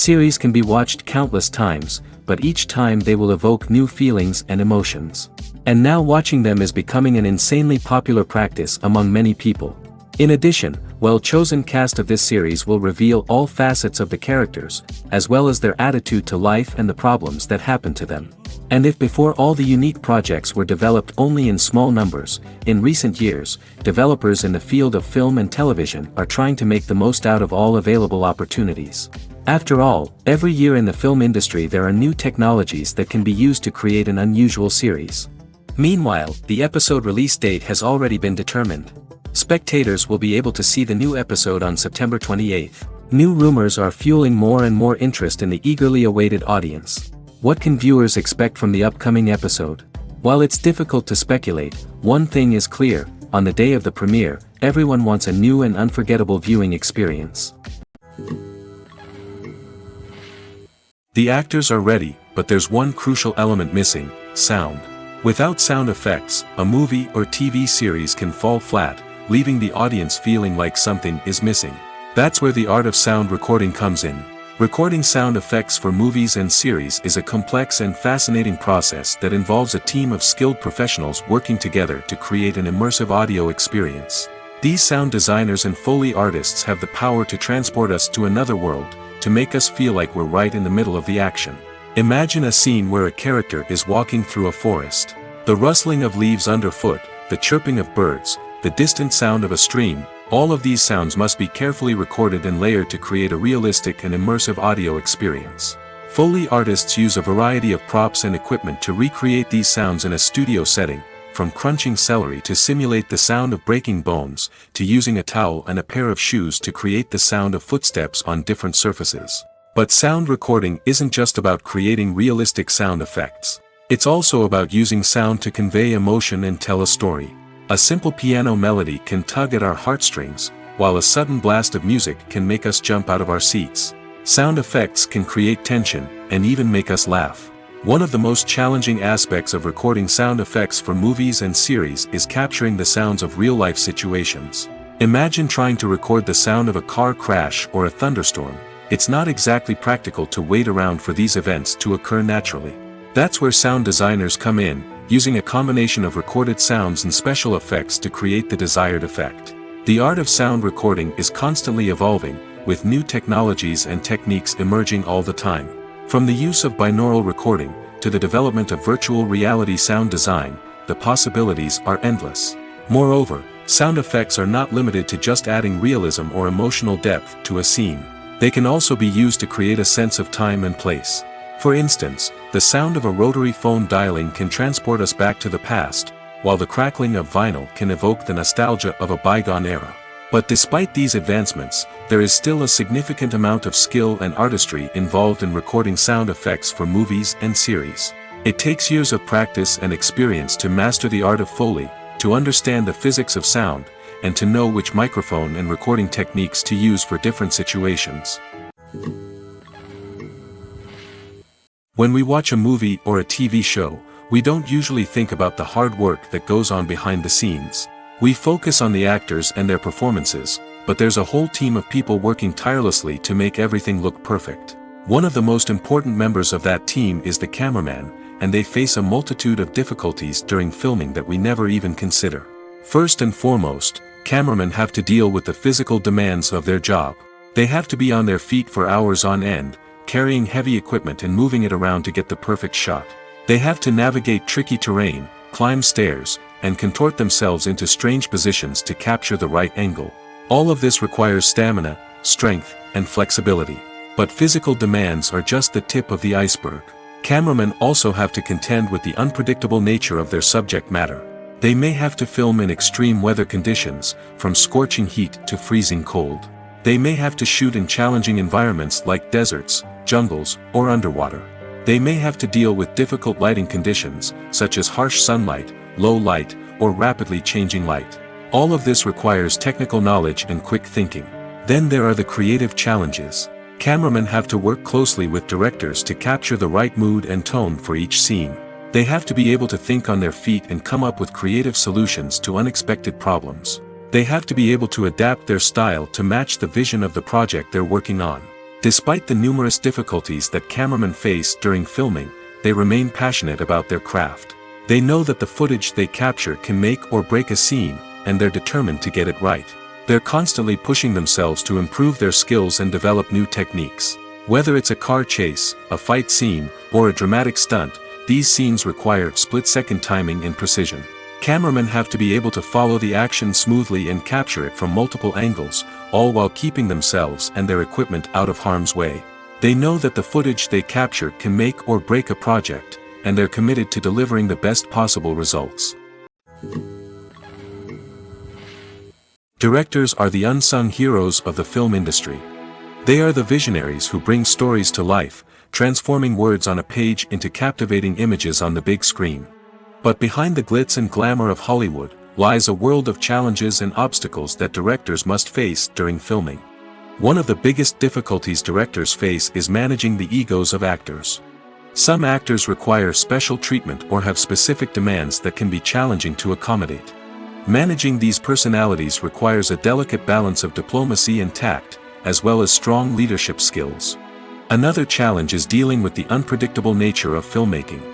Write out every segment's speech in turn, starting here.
Series can be watched countless times, but each time they will evoke new feelings and emotions. And now watching them is becoming an insanely popular practice among many people. In addition, well-chosen cast of this series will reveal all facets of the characters, as well as their attitude to life and the problems that happen to them. And if before all the unique projects were developed only in small numbers, in recent years, developers in the field of film and television are trying to make the most out of all available opportunities. After all, every year in the film industry there are new technologies that can be used to create an unusual series. Meanwhile, the episode release date has already been determined. Spectators will be able to see the new episode on September 28th. New rumors are fueling more and more interest in the eagerly awaited audience. What can viewers expect from the upcoming episode? While it's difficult to speculate, one thing is clear: on the day of the premiere, everyone wants a new and unforgettable viewing experience. The actors are ready, but there's one crucial element missing: sound. Without sound effects, a movie or TV series can fall flat, leaving the audience feeling like something is missing. That's where the art of sound recording comes in. Recording sound effects for movies and series is a complex and fascinating process that involves a team of skilled professionals working together to create an immersive audio experience. These sound designers and Foley artists have the power to transport us to another world, to make us feel like we're right in the middle of the action. Imagine a scene where a character is walking through a forest. The rustling of leaves underfoot, the chirping of birds, the distant sound of a stream, all of these sounds must be carefully recorded and layered to create a realistic and immersive audio experience. Foley artists use a variety of props and equipment to recreate these sounds in a studio setting, from crunching celery to simulate the sound of breaking bones, to using a towel and a pair of shoes to create the sound of footsteps on different surfaces. But sound recording isn't just about creating realistic sound effects. It's also about using sound to convey emotion and tell a story. A simple piano melody can tug at our heartstrings, while a sudden blast of music can make us jump out of our seats. Sound effects can create tension, and even make us laugh. One of the most challenging aspects of recording sound effects for movies and series is capturing the sounds of real-life situations. Imagine trying to record the sound of a car crash or a thunderstorm. It's not exactly practical to wait around for these events to occur naturally. That's where sound designers come in, using a combination of recorded sounds and special effects to create the desired effect. The art of sound recording is constantly evolving, with new technologies and techniques emerging all the time. From the use of binaural recording, to the development of virtual reality sound design, the possibilities are endless. Moreover, sound effects are not limited to just adding realism or emotional depth to a scene. They can also be used to create a sense of time and place. For instance, the sound of a rotary phone dialing can transport us back to the past, while the crackling of vinyl can evoke the nostalgia of a bygone era. But despite these advancements, there is still a significant amount of skill and artistry involved in recording sound effects for movies and series. It takes years of practice and experience to master the art of Foley, to understand the physics of sound, and to know which microphone and recording techniques to use for different situations. When we watch a movie or a TV show, we don't usually think about the hard work that goes on behind the scenes. We focus on the actors and their performances, but there's a whole team of people working tirelessly to make everything look perfect. One of the most important members of that team is the cameraman, and they face a multitude of difficulties during filming that we never even consider. First and foremost, cameramen have to deal with the physical demands of their job. They have to be on their feet for hours on end, carrying heavy equipment and moving it around to get the perfect shot. They have to navigate tricky terrain, climb stairs, and contort themselves into strange positions to capture the right angle. All of this requires stamina, strength, and flexibility. But physical demands are just the tip of the iceberg. Cameramen also have to contend with the unpredictable nature of their subject matter. They may have to film in extreme weather conditions, from scorching heat to freezing cold. They may have to shoot in challenging environments like deserts, jungles, or underwater. They may have to deal with difficult lighting conditions, such as harsh sunlight, low light, or rapidly changing light. All of this requires technical knowledge and quick thinking. Then there are the creative challenges. Cameramen have to work closely with directors to capture the right mood and tone for each scene. They have to be able to think on their feet and come up with creative solutions to unexpected problems. They have to be able to adapt their style to match the vision of the project they're working on. Despite the numerous difficulties that cameramen face during filming, they remain passionate about their craft. They know that the footage they capture can make or break a scene, and they're determined to get it right. They're constantly pushing themselves to improve their skills and develop new techniques. Whether it's a car chase, a fight scene, or a dramatic stunt, these scenes require split-second timing and precision. Cameramen have to be able to follow the action smoothly and capture it from multiple angles, all while keeping themselves and their equipment out of harm's way. They know that the footage they capture can make or break a project, and they're committed to delivering the best possible results. Directors are the unsung heroes of the film industry. They are the visionaries who bring stories to life, transforming words on a page into captivating images on the big screen. But behind the glitz and glamour of Hollywood, lies a world of challenges and obstacles that directors must face during filming. One of the biggest difficulties directors face is managing the egos of actors. Some actors require special treatment or have specific demands that can be challenging to accommodate. Managing these personalities requires a delicate balance of diplomacy and tact, as well as strong leadership skills. Another challenge is dealing with the unpredictable nature of filmmaking.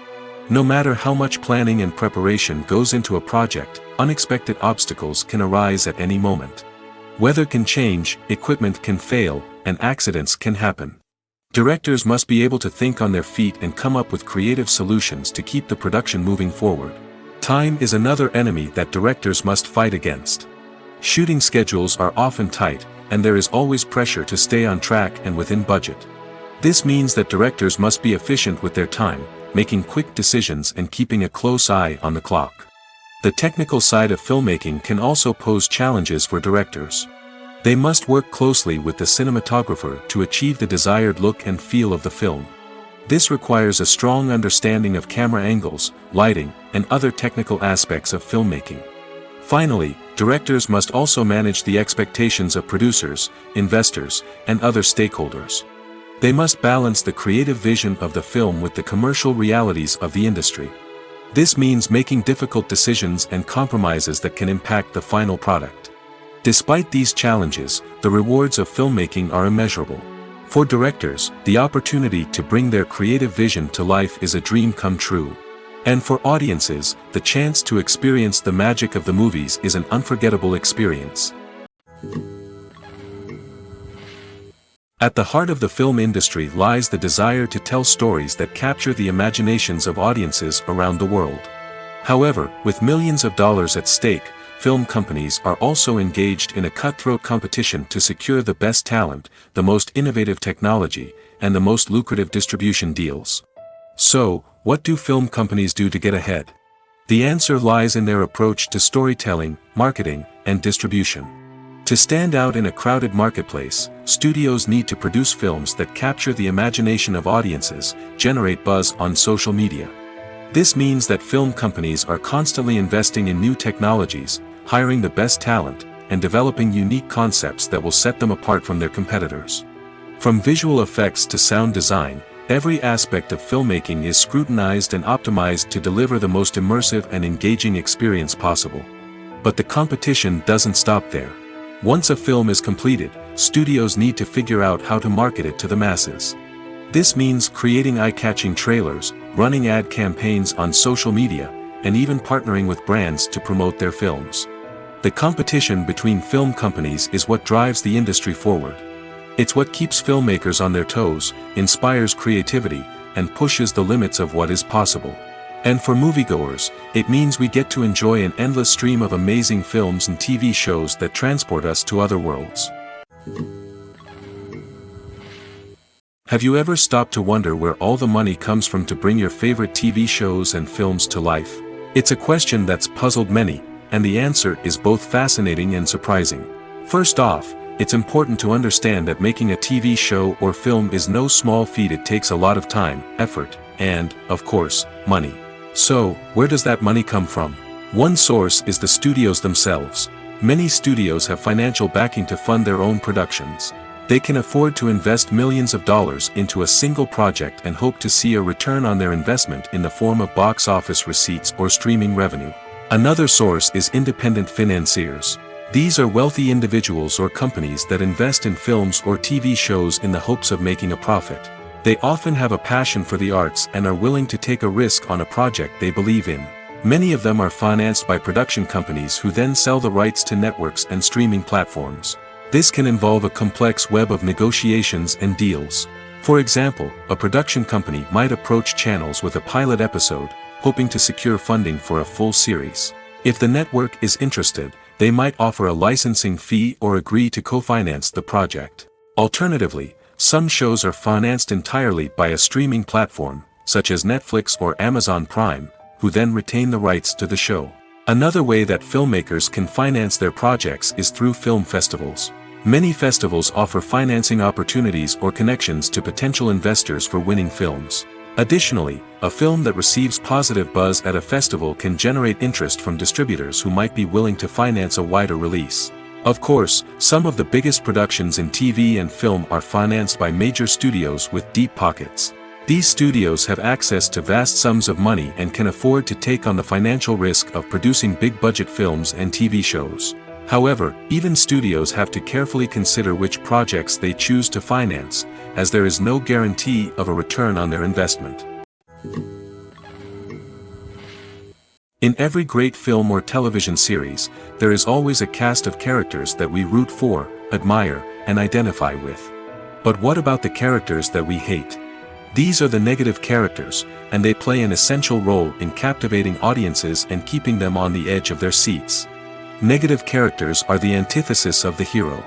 No matter how much planning and preparation goes into a project, unexpected obstacles can arise at any moment. Weather can change, equipment can fail, and accidents can happen. Directors must be able to think on their feet and come up with creative solutions to keep the production moving forward. Time is another enemy that directors must fight against. Shooting schedules are often tight, and there is always pressure to stay on track and within budget. This means that directors must be efficient with their time, making quick decisions and keeping a close eye on the clock. The technical side of filmmaking can also pose challenges for directors. They must work closely with the cinematographer to achieve the desired look and feel of the film. This requires a strong understanding of camera angles, lighting, and other technical aspects of filmmaking. Finally, directors must also manage the expectations of producers, investors, and other stakeholders. They must balance the creative vision of the film with the commercial realities of the industry. This means making difficult decisions and compromises that can impact the final product. Despite these challenges, the rewards of filmmaking are immeasurable. For directors, the opportunity to bring their creative vision to life is a dream come true. And for audiences, the chance to experience the magic of the movies is an unforgettable experience. At the heart of the film industry lies the desire to tell stories that capture the imaginations of audiences around the world. However, with millions of dollars at stake, film companies are also engaged in a cutthroat competition to secure the best talent, the most innovative technology, and the most lucrative distribution deals. So, what do film companies do to get ahead? The answer lies in their approach to storytelling, marketing, and distribution. To stand out in a crowded marketplace, studios need to produce films that capture the imagination of audiences, generate buzz on social media. This means that film companies are constantly investing in new technologies, hiring the best talent, and developing unique concepts that will set them apart from their competitors. From visual effects to sound design, every aspect of filmmaking is scrutinized and optimized to deliver the most immersive and engaging experience possible. But the competition doesn't stop there. Once a film is completed, studios need to figure out how to market it to the masses. This means creating eye-catching trailers, running ad campaigns on social media, and even partnering with brands to promote their films. The competition between film companies is what drives the industry forward. It's what keeps filmmakers on their toes, inspires creativity, and pushes the limits of what is possible. And for moviegoers, it means we get to enjoy an endless stream of amazing films and TV shows that transport us to other worlds. Have you ever stopped to wonder where all the money comes from to bring your favorite TV shows and films to life? It's a question that's puzzled many, and the answer is both fascinating and surprising. First off, it's important to understand that making a TV show or film is no small feat. It takes a lot of time, effort, and, of course, money. So, where does that money come from? One source is the studios themselves. Many studios have financial backing to fund their own productions. They can afford to invest millions of dollars into a single project and hope to see a return on their investment in the form of box office receipts or streaming revenue. Another source is independent financiers. These are wealthy individuals or companies that invest in films or TV shows in the hopes of making a profit. They often have a passion for the arts and are willing to take a risk on a project they believe in. Many of them are financed by production companies who then sell the rights to networks and streaming platforms. This can involve a complex web of negotiations and deals. For example, a production company might approach channels with a pilot episode, hoping to secure funding for a full series. If the network is interested, they might offer a licensing fee or agree to co-finance the project. Alternatively, some shows are financed entirely by a streaming platform, such as Netflix or Amazon Prime, who then retain the rights to the show. Another way that filmmakers can finance their projects is through film festivals. Many festivals offer financing opportunities or connections to potential investors for winning films. Additionally, a film that receives positive buzz at a festival can generate interest from distributors who might be willing to finance a wider release. Of course, some of the biggest productions in TV and film are financed by major studios with deep pockets. These studios have access to vast sums of money and can afford to take on the financial risk of producing big-budget films and TV shows. However, even studios have to carefully consider which projects they choose to finance, as there is no guarantee of a return on their investment. In every great film or television series, there is always a cast of characters that we root for, admire, and identify with. But what about the characters that we hate? These are the negative characters, and they play an essential role in captivating audiences and keeping them on the edge of their seats. Negative characters are the antithesis of the hero.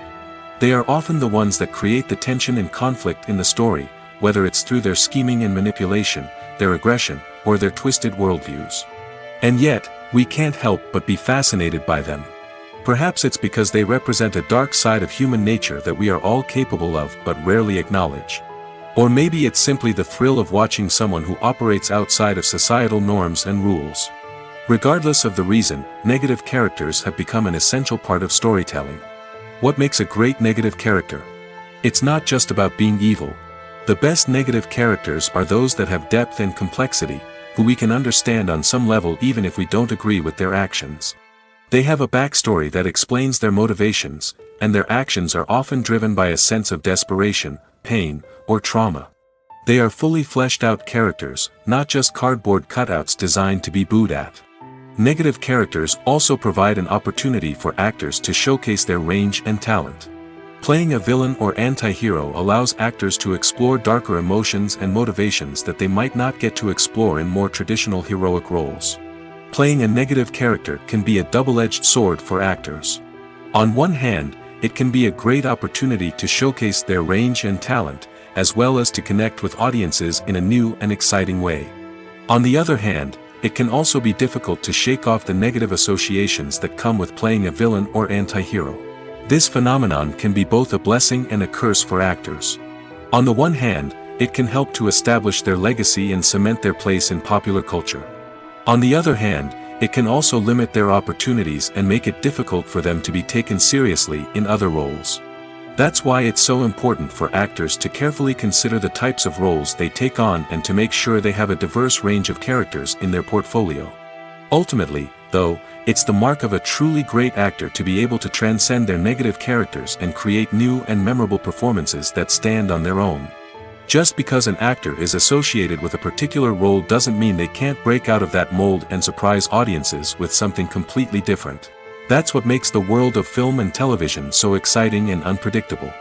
They are often the ones that create the tension and conflict in the story, whether it's through their scheming and manipulation, their aggression, or their twisted worldviews. And yet, we can't help but be fascinated by them. Perhaps it's because they represent a dark side of human nature that we are all capable of but rarely acknowledge. Or maybe it's simply the thrill of watching someone who operates outside of societal norms and rules. Regardless of the reason, negative characters have become an essential part of storytelling. What makes a great negative character? It's not just about being evil. The best negative characters are those that have depth and complexity, who we can understand on some level even if we don't agree with their actions. They have a backstory that explains their motivations, and their actions are often driven by a sense of desperation, pain, or trauma. They are fully fleshed out characters, not just cardboard cutouts designed to be booed at. Negative characters also provide an opportunity for actors to showcase their range and talent. Playing a villain or anti-hero allows actors to explore darker emotions and motivations that they might not get to explore in more traditional heroic roles. Playing a negative character can be a double-edged sword for actors. On one hand, it can be a great opportunity to showcase their range and talent, as well as to connect with audiences in a new and exciting way. On the other hand, it can also be difficult to shake off the negative associations that come with playing a villain or anti-hero. This phenomenon can be both a blessing and a curse for actors. On the one hand, it can help to establish their legacy and cement their place in popular culture. On the other hand, it can also limit their opportunities and make it difficult for them to be taken seriously in other roles. That's why it's so important for actors to carefully consider the types of roles they take on and to make sure they have a diverse range of characters in their portfolio. Ultimately, though, it's the mark of a truly great actor to be able to transcend their negative characters and create new and memorable performances that stand on their own. Just because an actor is associated with a particular role doesn't mean they can't break out of that mold and surprise audiences with something completely different. That's what makes the world of film and television so exciting and unpredictable.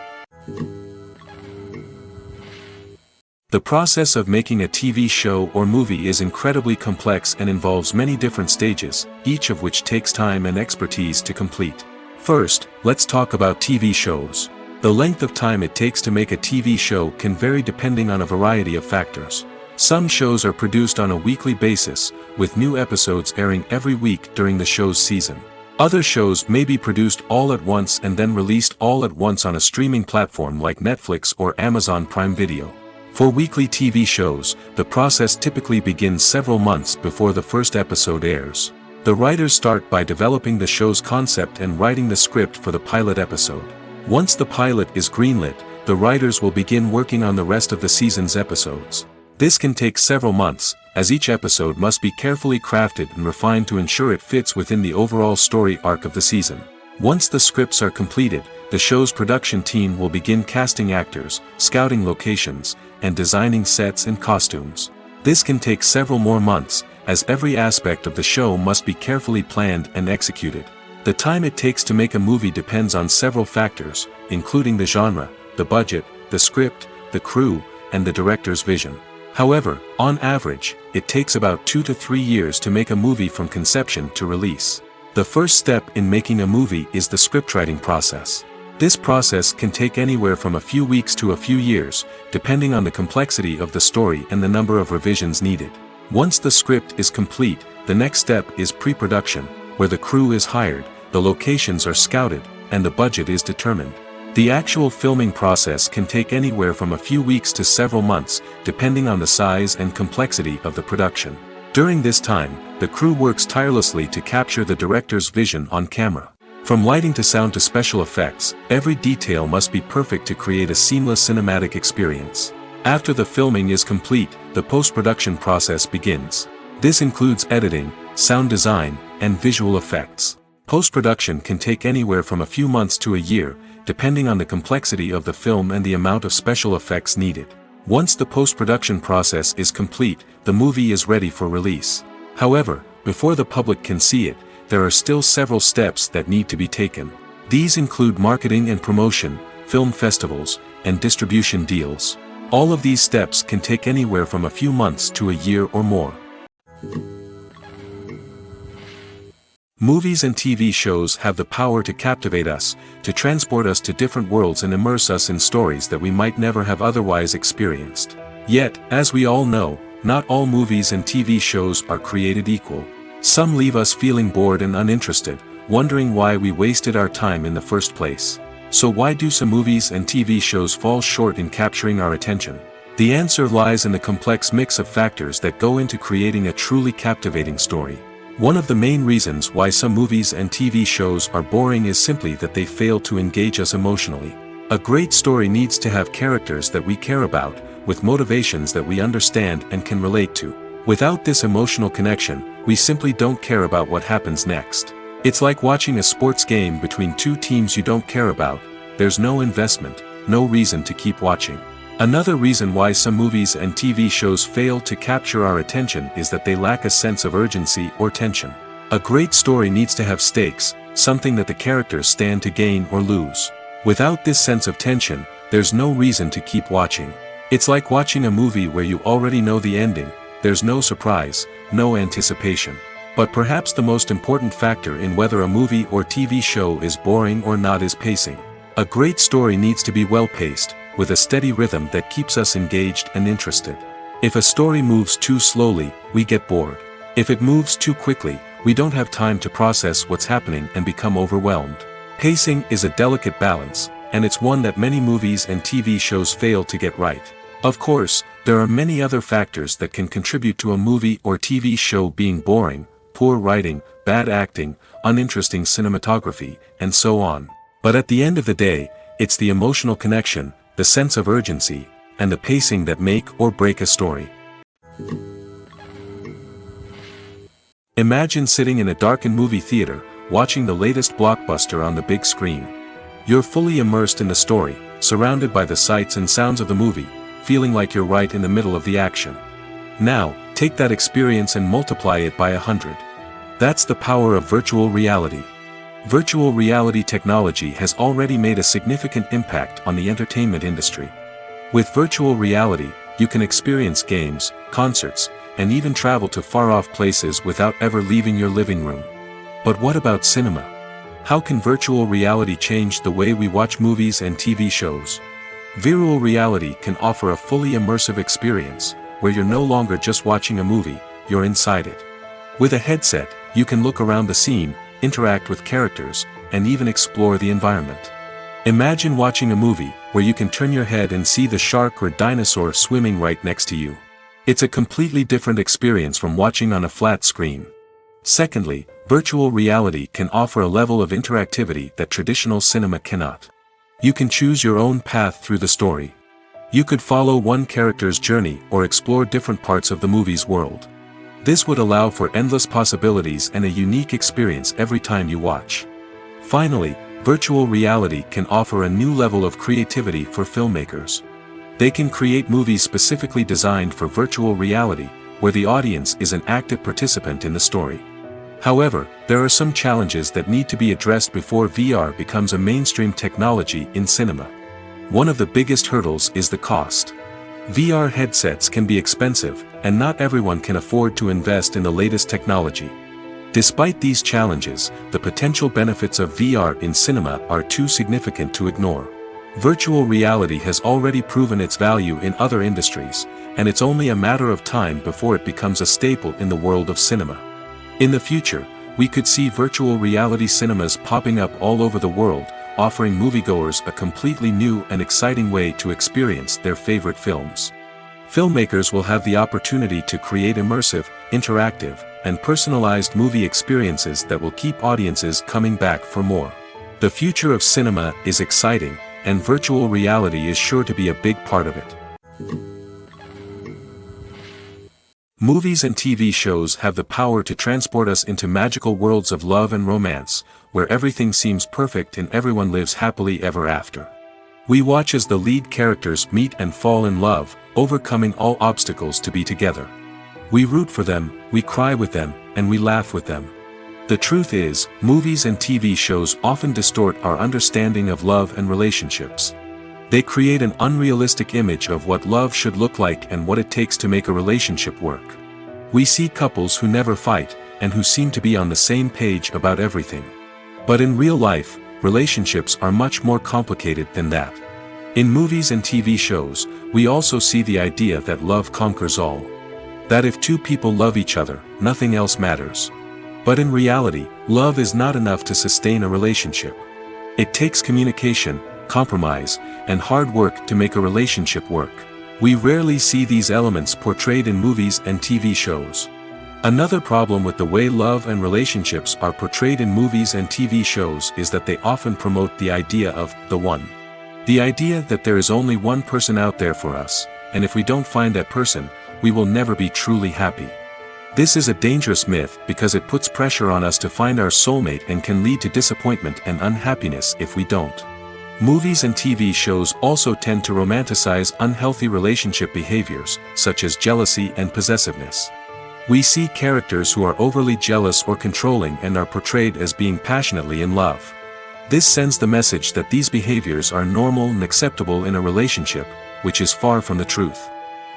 The process of making a TV show or movie is incredibly complex and involves many different stages, each of which takes time and expertise to complete. First, let's talk about TV shows. The length of time it takes to make a TV show can vary depending on a variety of factors. Some shows are produced on a weekly basis, with new episodes airing every week during the show's season. Other shows may be produced all at once and then released all at once on a streaming platform like Netflix or Amazon Prime Video. For weekly TV shows, the process typically begins several months before the first episode airs. The writers start by developing the show's concept and writing the script for the pilot episode. Once the pilot is greenlit, the writers will begin working on the rest of the season's episodes. This can take several months, as each episode must be carefully crafted and refined to ensure it fits within the overall story arc of the season. Once the scripts are completed, the show's production team will begin casting actors, scouting locations, and designing sets and costumes. This can take several more months, as every aspect of the show must be carefully planned and executed. The time it takes to make a movie depends on several factors, including the genre, the budget, the script, the crew, and the director's vision. However, on average, it takes about 2 to 3 years to make a movie from conception to release. The first step in making a movie is the scriptwriting process. This process can take anywhere from a few weeks to a few years, depending on the complexity of the story and the number of revisions needed. Once the script is complete, the next step is pre-production, where the crew is hired, the locations are scouted, and the budget is determined. The actual filming process can take anywhere from a few weeks to several months, depending on the size and complexity of the production. During this time, the crew works tirelessly to capture the director's vision on camera. From lighting to sound to special effects, every detail must be perfect to create a seamless cinematic experience. After the filming is complete, the post-production process begins. This includes editing, sound design, and visual effects. Post-production can take anywhere from a few months to a year, depending on the complexity of the film and the amount of special effects needed. Once the post-production process is complete, the movie is ready for release. However, before the public can see it, there are still several steps that need to be taken. These include marketing and promotion, film festivals, and distribution deals. All of these steps can take anywhere from a few months to a year or more. Movies and TV shows have the power to captivate us, to transport us to different worlds and immerse us in stories that we might never have otherwise experienced. Yet, as we all know, not all movies and TV shows are created equal. Some leave us feeling bored and uninterested, wondering why we wasted our time in the first place. So why do some movies and TV shows fall short in capturing our attention? The answer lies in the complex mix of factors that go into creating a truly captivating story. One of the main reasons why some movies and TV shows are boring is simply that they fail to engage us emotionally. A great story needs to have characters that we care about, with motivations that we understand and can relate to. Without this emotional connection, we simply don't care about what happens next. It's like watching a sports game between two teams you don't care about. There's no investment, no reason to keep watching. Another reason why some movies and TV shows fail to capture our attention is that they lack a sense of urgency or tension. A great story needs to have stakes, something that the characters stand to gain or lose. Without this sense of tension, there's no reason to keep watching. It's like watching a movie where you already know the ending. There's no surprise, no anticipation. But perhaps the most important factor in whether a movie or TV show is boring or not is pacing. A great story needs to be well-paced, with a steady rhythm that keeps us engaged and interested. If a story moves too slowly, we get bored. If it moves too quickly, we don't have time to process what's happening and become overwhelmed. Pacing is a delicate balance, and it's one that many movies and TV shows fail to get right. Of course, there are many other factors that can contribute to a movie or TV show being boring: poor writing, bad acting, uninteresting cinematography, and so on. But at the end of the day, it's the emotional connection, the sense of urgency, and the pacing that make or break a story. Imagine sitting in a darkened movie theater, watching the latest blockbuster on the big screen. You're fully immersed in the story, surrounded by the sights and sounds of the movie, feeling like you're right in the middle of the action. Now, take that experience and multiply it by 100. That's the power of virtual reality. Virtual reality technology has already made a significant impact on the entertainment industry. With virtual reality, you can experience games, concerts, and even travel to far-off places without ever leaving your living room. But what about cinema? How can virtual reality change the way we watch movies and TV shows? Virtual reality can offer a fully immersive experience, where you're no longer just watching a movie, you're inside it. With a headset, you can look around the scene, interact with characters, and even explore the environment. Imagine watching a movie where you can turn your head and see the shark or dinosaur swimming right next to you. It's a completely different experience from watching on a flat screen. Secondly, virtual reality can offer a level of interactivity that traditional cinema cannot. You can choose your own path through the story. You could follow one character's journey or explore different parts of the movie's world. This would allow for endless possibilities and a unique experience every time you watch. Finally, virtual reality can offer a new level of creativity for filmmakers. They can create movies specifically designed for virtual reality, where the audience is an active participant in the story. However, there are some challenges that need to be addressed before VR becomes a mainstream technology in cinema. One of the biggest hurdles is the cost. VR headsets can be expensive, and not everyone can afford to invest in the latest technology. Despite these challenges, the potential benefits of VR in cinema are too significant to ignore. Virtual reality has already proven its value in other industries, and it's only a matter of time before it becomes a staple in the world of cinema. In the future, we could see virtual reality cinemas popping up all over the world, offering moviegoers a completely new and exciting way to experience their favorite films. Filmmakers will have the opportunity to create immersive, interactive, and personalized movie experiences that will keep audiences coming back for more. The future of cinema is exciting, and virtual reality is sure to be a big part of it. Movies and TV shows have the power to transport us into magical worlds of love and romance, where everything seems perfect and everyone lives happily ever after. We watch as the lead characters meet and fall in love, overcoming all obstacles to be together. We root for them, we cry with them, and we laugh with them. The truth is, movies and TV shows often distort our understanding of love and relationships. They create an unrealistic image of what love should look like and what it takes to make a relationship work. We see couples who never fight, and who seem to be on the same page about everything. But in real life, relationships are much more complicated than that. In movies and TV shows, we also see the idea that love conquers all. That if two people love each other, nothing else matters. But in reality, love is not enough to sustain a relationship. It takes communication, compromise, and hard work to make a relationship work. We rarely see these elements portrayed in movies and TV shows. Another problem with the way love and relationships are portrayed in movies and TV shows is that they often promote the idea of the one. The idea that there is only one person out there for us, and if we don't find that person, we will never be truly happy. This is a dangerous myth because it puts pressure on us to find our soulmate and can lead to disappointment and unhappiness if we don't. Movies and TV shows also tend to romanticize unhealthy relationship behaviors, such as jealousy and possessiveness. We see characters who are overly jealous or controlling and are portrayed as being passionately in love. This sends the message that these behaviors are normal and acceptable in a relationship, which is far from the truth.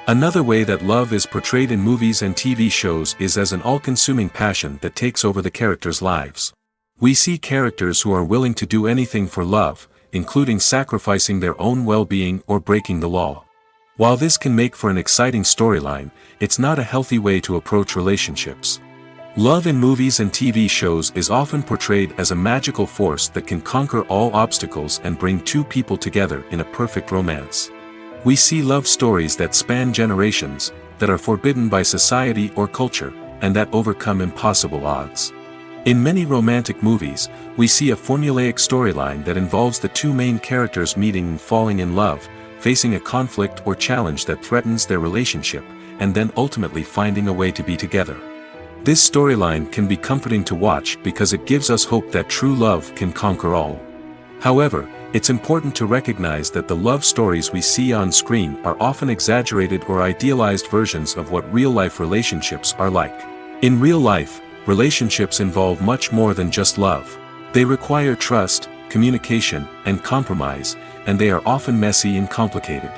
Another way that love is portrayed in movies and TV shows is as an all-consuming passion that takes over the characters' lives. We see characters who are willing to do anything for love, including sacrificing their own well-being or breaking the law. While this can make for an exciting storyline, it's not a healthy way to approach relationships. Love in movies and TV shows is often portrayed as a magical force that can conquer all obstacles and bring two people together in a perfect romance. We see love stories that span generations, that are forbidden by society or culture, and that overcome impossible odds. In many romantic movies, we see a formulaic storyline that involves the two main characters meeting and falling in love, facing a conflict or challenge that threatens their relationship, and then ultimately finding a way to be together. This storyline can be comforting to watch because it gives us hope that true love can conquer all. However, it's important to recognize that the love stories we see on screen are often exaggerated or idealized versions of what real-life relationships are like. In real life, relationships involve much more than just love. They require trust, communication, and compromise, and they are often messy and complicated.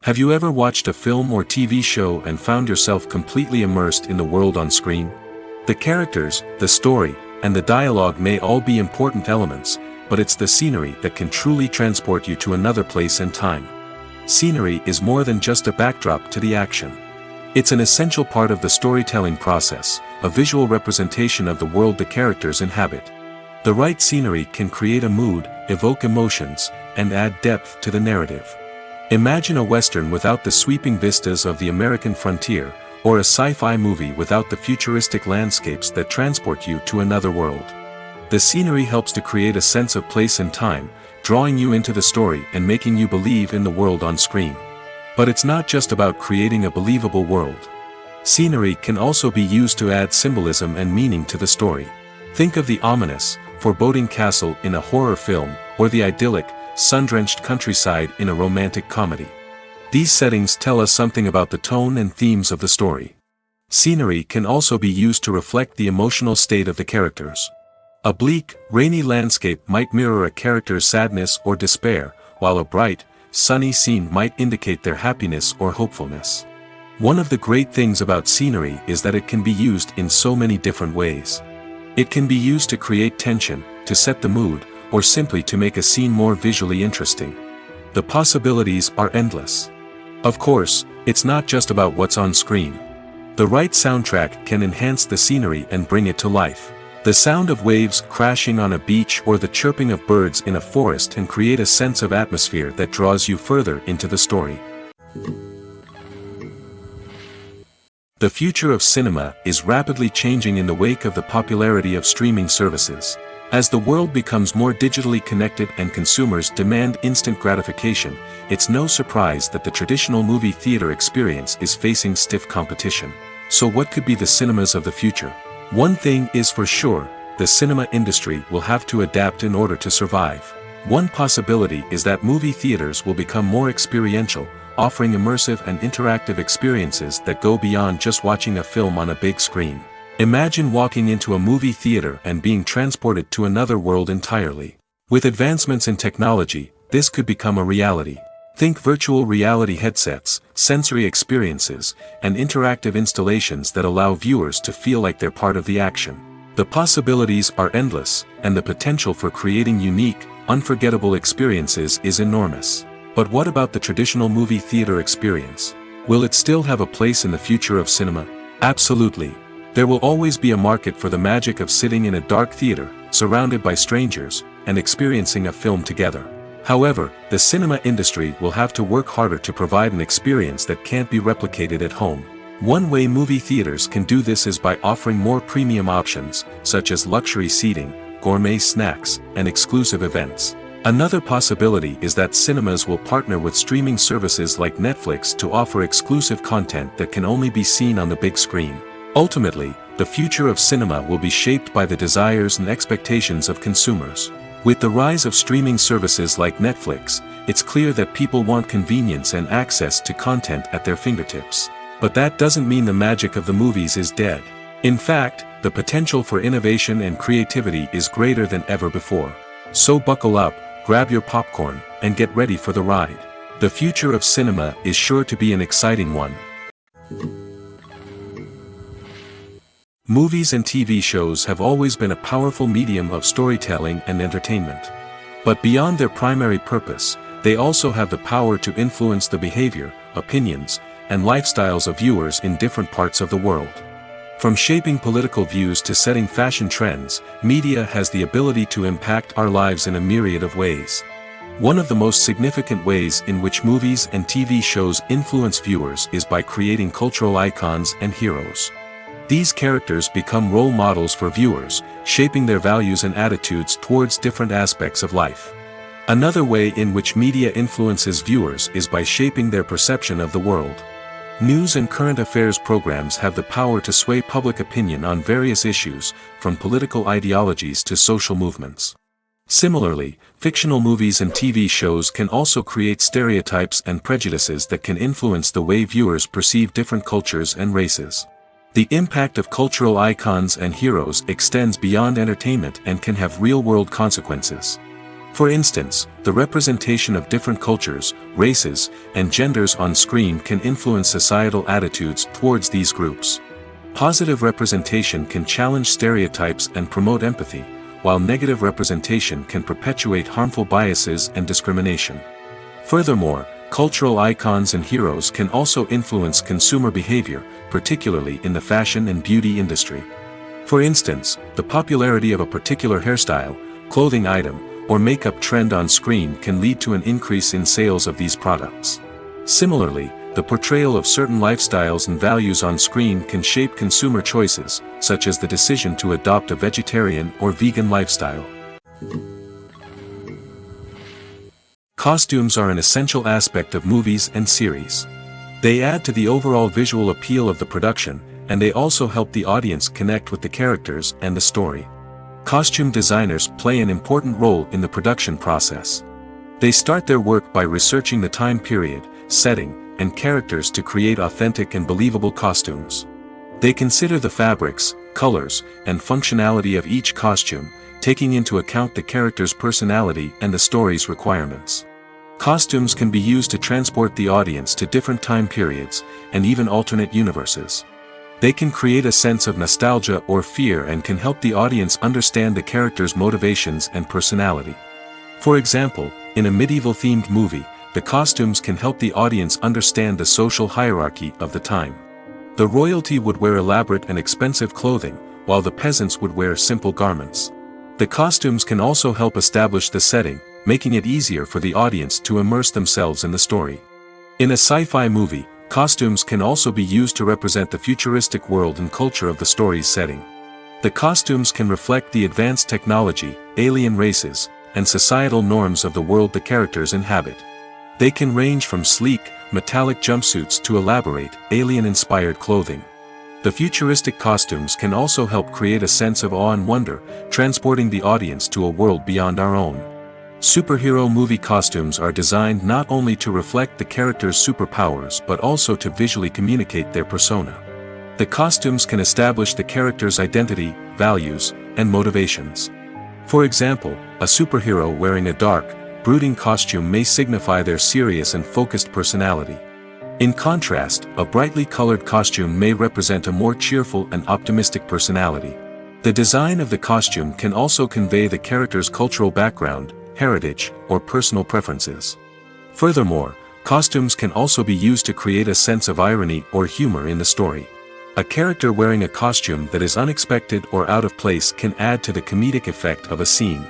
Have you ever watched a film or TV show and found yourself completely immersed in the world on screen? The characters, the story, and the dialogue may all be important elements, but it's the scenery that can truly transport you to another place and time. Scenery is more than just a backdrop to the action. It's an essential part of the storytelling process, a visual representation of the world the characters inhabit. The right scenery can create a mood, evoke emotions, and add depth to the narrative. Imagine a Western without the sweeping vistas of the American frontier, or a sci-fi movie without the futuristic landscapes that transport you to another world. The scenery helps to create a sense of place and time, drawing you into the story and making you believe in the world on screen. But it's not just about creating a believable world. Scenery can also be used to add symbolism and meaning to the story. Think of the ominous, foreboding castle in a horror film, or the idyllic, sun-drenched countryside in a romantic comedy. These settings tell us something about the tone and themes of the story. Scenery can also be used to reflect the emotional state of the characters. A bleak, rainy landscape might mirror a character's sadness or despair, while a bright, sunny scene might indicate their happiness or hopefulness. One of the great things about scenery is that it can be used in so many different ways. It can be used to create tension, to set the mood, or simply to make a scene more visually interesting. The possibilities are endless. Of course, it's not just about what's on screen. The right soundtrack can enhance the scenery and bring it to life. The sound of waves crashing on a beach or the chirping of birds in a forest can create a sense of atmosphere that draws you further into the story. The future of cinema is rapidly changing in the wake of the popularity of streaming services. As the world becomes more digitally connected and consumers demand instant gratification, it's no surprise that the traditional movie theater experience is facing stiff competition. So what could be the cinemas of the future? One thing is for sure, the cinema industry will have to adapt in order to survive. One possibility is that movie theaters will become more experiential, offering immersive and interactive experiences that go beyond just watching a film on a big screen. Imagine walking into a movie theater and being transported to another world entirely. With advancements in technology, this could become a reality. Think virtual reality headsets, sensory experiences, and interactive installations that allow viewers to feel like they're part of the action. The possibilities are endless, and the potential for creating unique, unforgettable experiences is enormous. But what about the traditional movie theater experience? Will it still have a place in the future of cinema? Absolutely. There will always be a market for the magic of sitting in a dark theater, surrounded by strangers, and experiencing a film together. However, the cinema industry will have to work harder to provide an experience that can't be replicated at home. One way movie theaters can do this is by offering more premium options, such as luxury seating, gourmet snacks, and exclusive events. Another possibility is that cinemas will partner with streaming services like Netflix to offer exclusive content that can only be seen on the big screen. Ultimately, the future of cinema will be shaped by the desires and expectations of consumers. With the rise of streaming services like Netflix, it's clear that people want convenience and access to content at their fingertips. But that doesn't mean the magic of the movies is dead. In fact, the potential for innovation and creativity is greater than ever before. So buckle up, grab your popcorn, and get ready for the ride. The future of cinema is sure to be an exciting one. Movies and TV shows have always been a powerful medium of storytelling and entertainment. But beyond their primary purpose, they also have the power to influence the behavior, opinions, and lifestyles of viewers in different parts of the world. From shaping political views to setting fashion trends, media has the ability to impact our lives in a myriad of ways. One of the most significant ways in which movies and TV shows influence viewers is by creating cultural icons and heroes. These characters become role models for viewers, shaping their values and attitudes towards different aspects of life. Another way in which media influences viewers is by shaping their perception of the world. News and current affairs programs have the power to sway public opinion on various issues, from political ideologies to social movements. Similarly, fictional movies and TV shows can also create stereotypes and prejudices that can influence the way viewers perceive different cultures and races. The impact of cultural icons and heroes extends beyond entertainment and can have real-world consequences. For instance, the representation of different cultures, races, and genders on screen can influence societal attitudes towards these groups. Positive representation can challenge stereotypes and promote empathy, while negative representation can perpetuate harmful biases and discrimination. Furthermore, cultural icons and heroes can also influence consumer behavior, particularly in the fashion and beauty industry. For instance, the popularity of a particular hairstyle, clothing item, or makeup trend on screen can lead to an increase in sales of these products. Similarly, the portrayal of certain lifestyles and values on screen can shape consumer choices, such as the decision to adopt a vegetarian or vegan lifestyle. Costumes are an essential aspect of movies and series. They add to the overall visual appeal of the production, and they also help the audience connect with the characters and the story. Costume designers play an important role in the production process. They start their work by researching the time period, setting, and characters to create authentic and believable costumes. They consider the fabrics, colors, and functionality of each costume, taking into account the character's personality and the story's requirements. Costumes can be used to transport the audience to different time periods, and even alternate universes. They can create a sense of nostalgia or fear and can help the audience understand the character's motivations and personality. For example, in a medieval-themed movie, the costumes can help the audience understand the social hierarchy of the time. The royalty would wear elaborate and expensive clothing, while the peasants would wear simple garments. The costumes can also help establish the setting, making it easier for the audience to immerse themselves in the story. In a sci-fi movie, costumes can also be used to represent the futuristic world and culture of the story's setting. The costumes can reflect the advanced technology, alien races, and societal norms of the world the characters inhabit. They can range from sleek, metallic jumpsuits to elaborate, alien-inspired clothing. The futuristic costumes can also help create a sense of awe and wonder, transporting the audience to a world beyond our own. Superhero movie costumes are designed not only to reflect the character's superpowers but also to visually communicate their persona. The costumes can establish the character's identity, values, and motivations. For example, a superhero wearing a dark, brooding costume may signify their serious and focused personality. In contrast, a brightly colored costume may represent a more cheerful and optimistic personality. The design of the costume can also convey the character's cultural background, heritage, or personal preferences. Furthermore, costumes can also be used to create a sense of irony or humor in the story. A character wearing a costume that is unexpected or out of place can add to the comedic effect of a scene.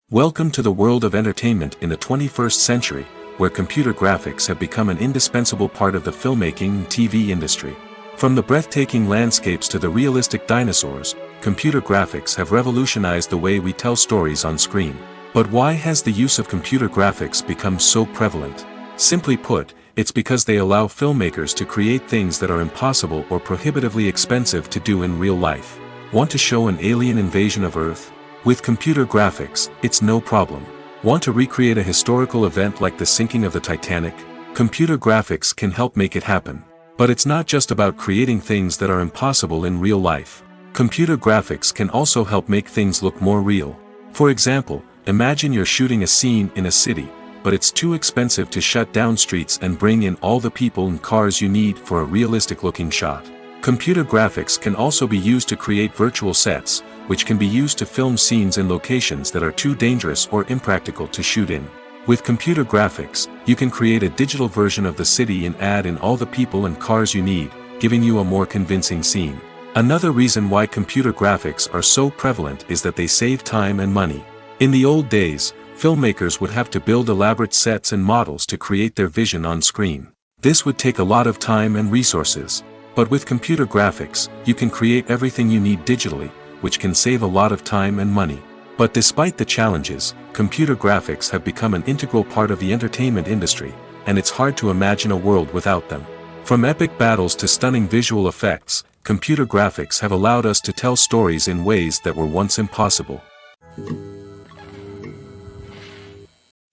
Welcome to the world of entertainment in the 21st century, where computer graphics have become an indispensable part of the filmmaking and TV industry. From the breathtaking landscapes to the realistic dinosaurs, computer graphics have revolutionized the way we tell stories on screen. But why has the use of computer graphics become so prevalent? Simply put, it's because they allow filmmakers to create things that are impossible or prohibitively expensive to do in real life. Want to show an alien invasion of Earth? With computer graphics, it's no problem. Want to recreate a historical event like the sinking of the Titanic? Computer graphics can help make it happen. But it's not just about creating things that are impossible in real life. Computer graphics can also help make things look more real. For example, imagine you're shooting a scene in a city, but it's too expensive to shut down streets and bring in all the people and cars you need for a realistic-looking shot. Computer graphics can also be used to create virtual sets, which can be used to film scenes in locations that are too dangerous or impractical to shoot in. With computer graphics, you can create a digital version of the city and add in all the people and cars you need, giving you a more convincing scene. Another reason why computer graphics are so prevalent is that they save time and money. In the old days, filmmakers would have to build elaborate sets and models to create their vision on screen. This would take a lot of time and resources. But with computer graphics, you can create everything you need digitally, which can save a lot of time and money. But despite the challenges, computer graphics have become an integral part of the entertainment industry, and it's hard to imagine a world without them. From epic battles to stunning visual effects, computer graphics have allowed us to tell stories in ways that were once impossible.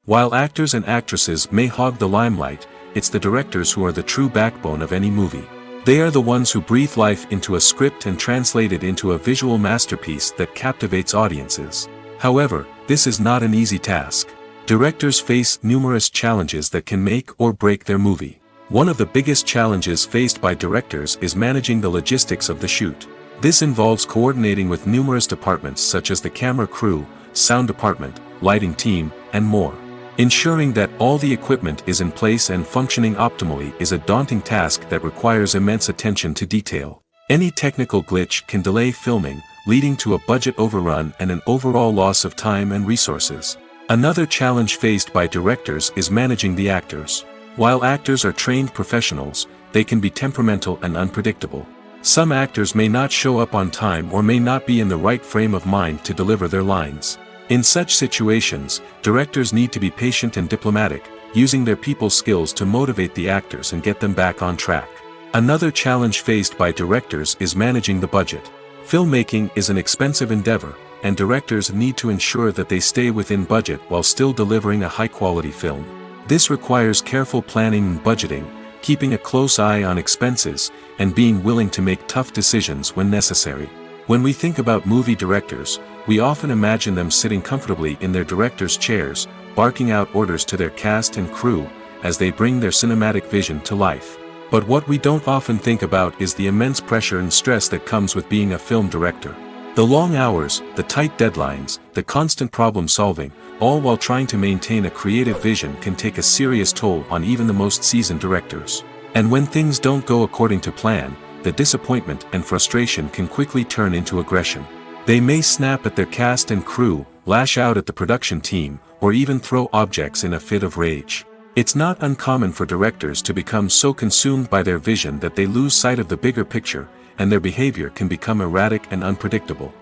While actors and actresses may hog the limelight, it's the directors who are the true backbone of any movie. They are the ones who breathe life into a script and translate it into a visual masterpiece that captivates audiences. However, this is not an easy task. Directors face numerous challenges that can make or break their movie. One of the biggest challenges faced by directors is managing the logistics of the shoot. This involves coordinating with numerous departments such as the camera crew, sound department, lighting team, and more. Ensuring that all the equipment is in place and functioning optimally is a daunting task that requires immense attention to detail. Any technical glitch can delay filming, leading to a budget overrun and an overall loss of time and resources. Another challenge faced by directors is managing the actors. While actors are trained professionals, they can be temperamental and unpredictable. Some actors may not show up on time or may not be in the right frame of mind to deliver their lines. In such situations, directors need to be patient and diplomatic, using their people skills to motivate the actors and get them back on track. Another challenge faced by directors is managing the budget. Filmmaking is an expensive endeavor, and directors need to ensure that they stay within budget while still delivering a high-quality film. This requires careful planning and budgeting, keeping a close eye on expenses, and being willing to make tough decisions when necessary. When we think about movie directors, we often imagine them sitting comfortably in their director's chairs, barking out orders to their cast and crew, as they bring their cinematic vision to life. But what we don't often think about is the immense pressure and stress that comes with being a film director. The long hours, the tight deadlines, the constant problem solving, all while trying to maintain a creative vision can take a serious toll on even the most seasoned directors. And when things don't go according to plan, the disappointment and frustration can quickly turn into aggression. They may snap at their cast and crew, lash out at the production team, or even throw objects in a fit of rage. It's not uncommon for directors to become so consumed by their vision that they lose sight of the bigger picture, and their behavior can become erratic and unpredictable.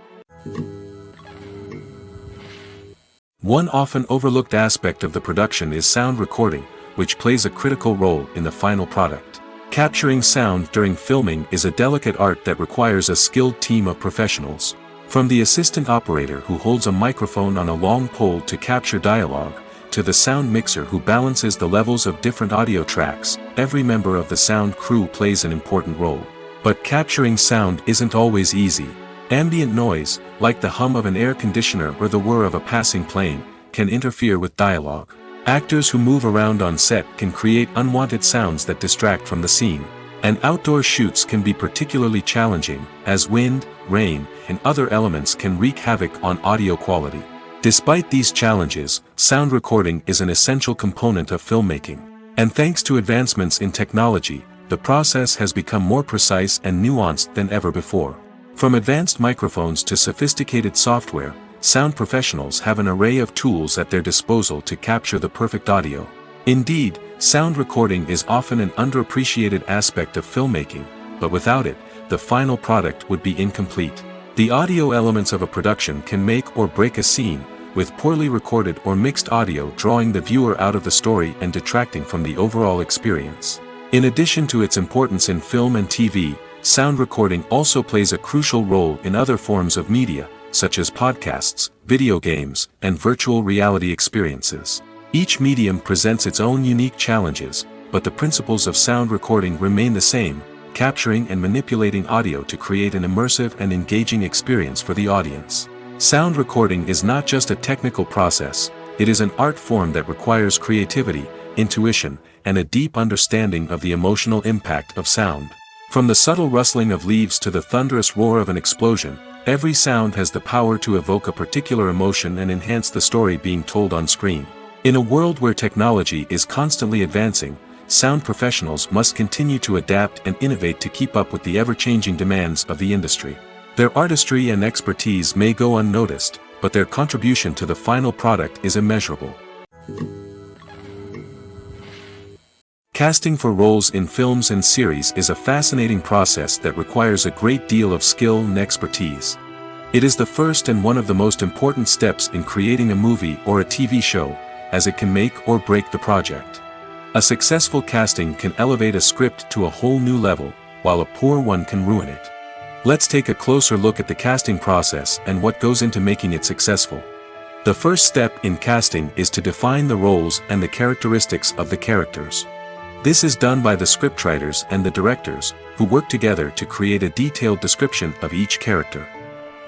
One often overlooked aspect of the production is sound recording, which plays a critical role in the final product. Capturing sound during filming is a delicate art that requires a skilled team of professionals. From the assistant operator who holds a microphone on a long pole to capture dialogue, to the sound mixer who balances the levels of different audio tracks, every member of the sound crew plays an important role. But capturing sound isn't always easy. Ambient noise, like the hum of an air conditioner or the whir of a passing plane, can interfere with dialogue. Actors who move around on set can create unwanted sounds that distract from the scene. And outdoor shoots can be particularly challenging, as wind, rain, and other elements can wreak havoc on audio quality. Despite these challenges, sound recording is an essential component of filmmaking. And thanks to advancements in technology, the process has become more precise and nuanced than ever before. From advanced microphones to sophisticated software, sound professionals have an array of tools at their disposal to capture the perfect audio. Indeed, sound recording is often an underappreciated aspect of filmmaking, but without it, the final product would be incomplete. The audio elements of a production can make or break a scene, with poorly recorded or mixed audio drawing the viewer out of the story and detracting from the overall experience. In addition to its importance in film and TV, sound recording also plays a crucial role in other forms of media, such as podcasts, video games, and virtual reality experiences. Each medium presents its own unique challenges, but the principles of sound recording remain the same, capturing and manipulating audio to create an immersive and engaging experience for the audience. Sound recording is not just a technical process, it is an art form that requires creativity, intuition, and a deep understanding of the emotional impact of sound. From the subtle rustling of leaves to the thunderous roar of an explosion, every sound has the power to evoke a particular emotion and enhance the story being told on screen. In a world where technology is constantly advancing, sound professionals must continue to adapt and innovate to keep up with the ever-changing demands of the industry. Their artistry and expertise may go unnoticed, but their contribution to the final product is immeasurable. Casting for roles in films and series is a fascinating process that requires a great deal of skill and expertise. It is the first and one of the most important steps in creating a movie or a TV show, as it can make or break the project. A successful casting can elevate a script to a whole new level, while a poor one can ruin it. Let's take a closer look at the casting process and what goes into making it successful. The first step in casting is to define the roles and the characteristics of the characters. This is done by the scriptwriters and the directors, who work together to create a detailed description of each character.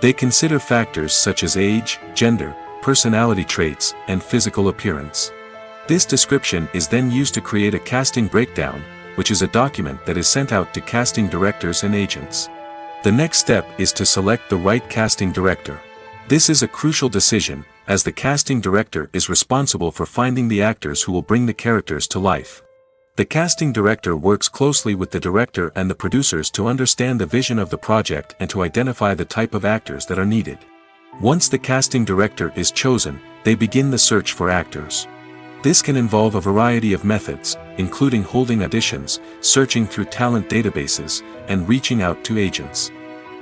They consider factors such as age, gender, personality traits, and physical appearance. This description is then used to create a casting breakdown, which is a document that is sent out to casting directors and agents. The next step is to select the right casting director. This is a crucial decision, as the casting director is responsible for finding the actors who will bring the characters to life. The casting director works closely with the director and the producers to understand the vision of the project and to identify the type of actors that are needed. Once the casting director is chosen, they begin the search for actors. This can involve a variety of methods, including holding auditions, searching through talent databases, and reaching out to agents.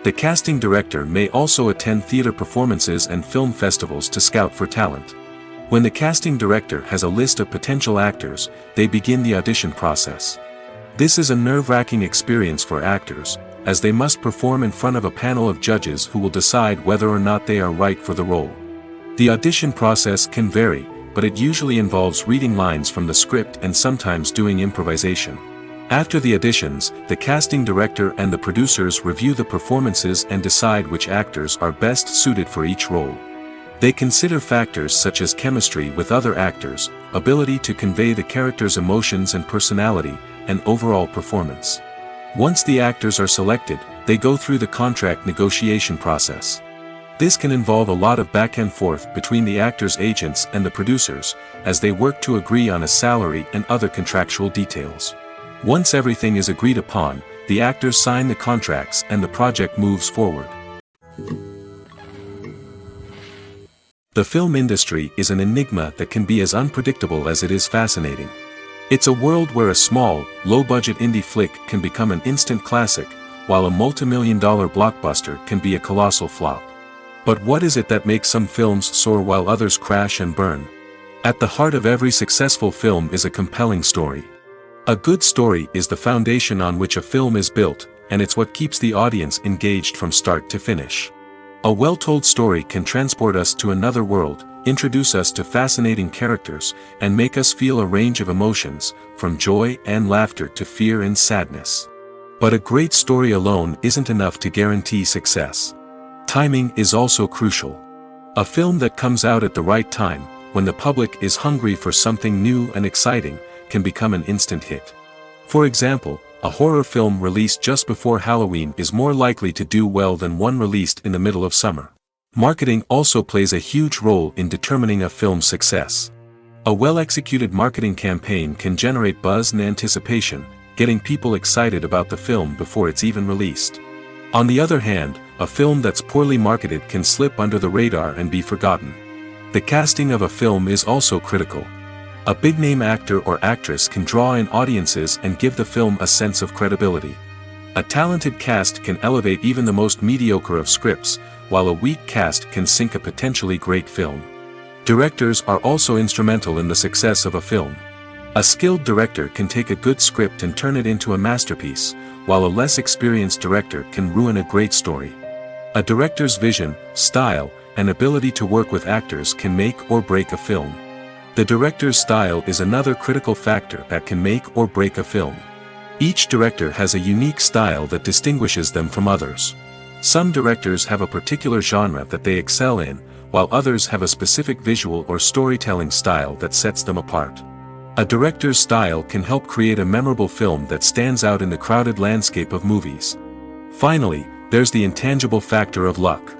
The casting director may also attend theater performances and film festivals to scout for talent. When the casting director has a list of potential actors, they begin the audition process. This is a nerve-wracking experience for actors, as they must perform in front of a panel of judges who will decide whether or not they are right for the role. The audition process can vary, but it usually involves reading lines from the script and sometimes doing improvisation. After the auditions, the casting director and the producers review the performances and decide which actors are best suited for each role. They consider factors such as chemistry with other actors, ability to convey the character's emotions and personality, and overall performance. Once the actors are selected, they go through the contract negotiation process. This can involve a lot of back and forth between the actors' agents and the producers, as they work to agree on a salary and other contractual details. Once everything is agreed upon, the actors sign the contracts and the project moves forward. The film industry is an enigma that can be as unpredictable as it is fascinating. It's a world where a small, low-budget indie flick can become an instant classic, while a multi-million-dollar blockbuster can be a colossal flop. But what is it that makes some films soar while others crash and burn? At the heart of every successful film is a compelling story. A good story is the foundation on which a film is built, and it's what keeps the audience engaged from start to finish. A well-told story can transport us to another world, introduce us to fascinating characters, and make us feel a range of emotions, from joy and laughter to fear and sadness. But a great story alone isn't enough to guarantee success. Timing is also crucial. A film that comes out at the right time, when the public is hungry for something new and exciting, can become an instant hit. For example, a horror film released just before Halloween is more likely to do well than one released in the middle of summer. Marketing also plays a huge role in determining a film's success. A well-executed marketing campaign can generate buzz and anticipation, getting people excited about the film before it's even released. On the other hand, a film that's poorly marketed can slip under the radar and be forgotten. The casting of a film is also critical. A big-name actor or actress can draw in audiences and give the film a sense of credibility. A talented cast can elevate even the most mediocre of scripts, while a weak cast can sink a potentially great film. Directors are also instrumental in the success of a film. A skilled director can take a good script and turn it into a masterpiece, while a less experienced director can ruin a great story. A director's vision, style, and ability to work with actors can make or break a film. The director's style is another critical factor that can make or break a film. Each director has a unique style that distinguishes them from others. Some directors have a particular genre that they excel in, while others have a specific visual or storytelling style that sets them apart. A director's style can help create a memorable film that stands out in the crowded landscape of movies. Finally, there's the intangible factor of luck.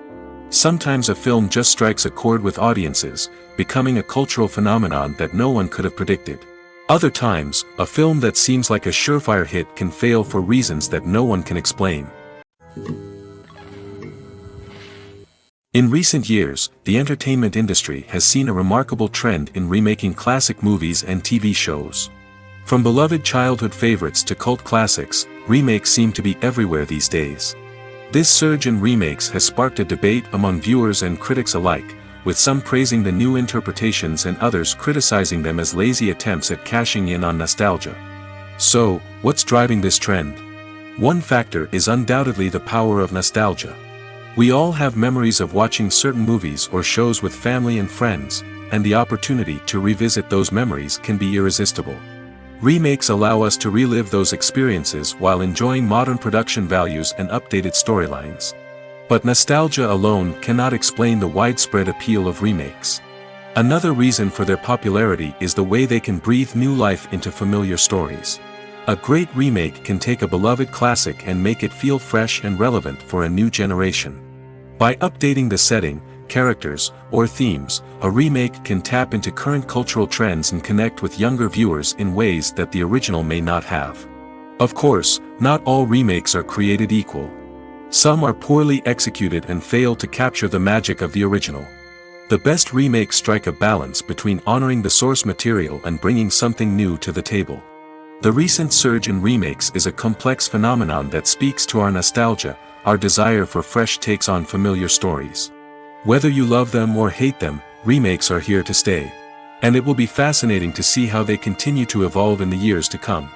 Sometimes a film just strikes a chord with audiences, becoming a cultural phenomenon that no one could have predicted. Other times, a film that seems like a surefire hit can fail for reasons that no one can explain. In recent years, the entertainment industry has seen a remarkable trend in remaking classic movies and TV shows. From beloved childhood favorites to cult classics, remakes seem to be everywhere these days. This surge in remakes has sparked a debate among viewers and critics alike, with some praising the new interpretations and others criticizing them as lazy attempts at cashing in on nostalgia. So, what's driving this trend? One factor is undoubtedly the power of nostalgia. We all have memories of watching certain movies or shows with family and friends, and the opportunity to revisit those memories can be irresistible. Remakes allow us to relive those experiences while enjoying modern production values and updated storylines. But nostalgia alone cannot explain the widespread appeal of remakes. Another reason for their popularity is the way they can breathe new life into familiar stories. A great remake can take a beloved classic and make it feel fresh and relevant for a new generation. By updating the setting, characters, or themes, a remake can tap into current cultural trends and connect with younger viewers in ways that the original may not have. Of course, not all remakes are created equal. Some are poorly executed and fail to capture the magic of the original. The best remakes strike a balance between honoring the source material and bringing something new to the table. The recent surge in remakes is a complex phenomenon that speaks to our nostalgia, our desire for fresh takes on familiar stories. Whether you love them or hate them, remakes are here to stay. And it will be fascinating to see how they continue to evolve in the years to come.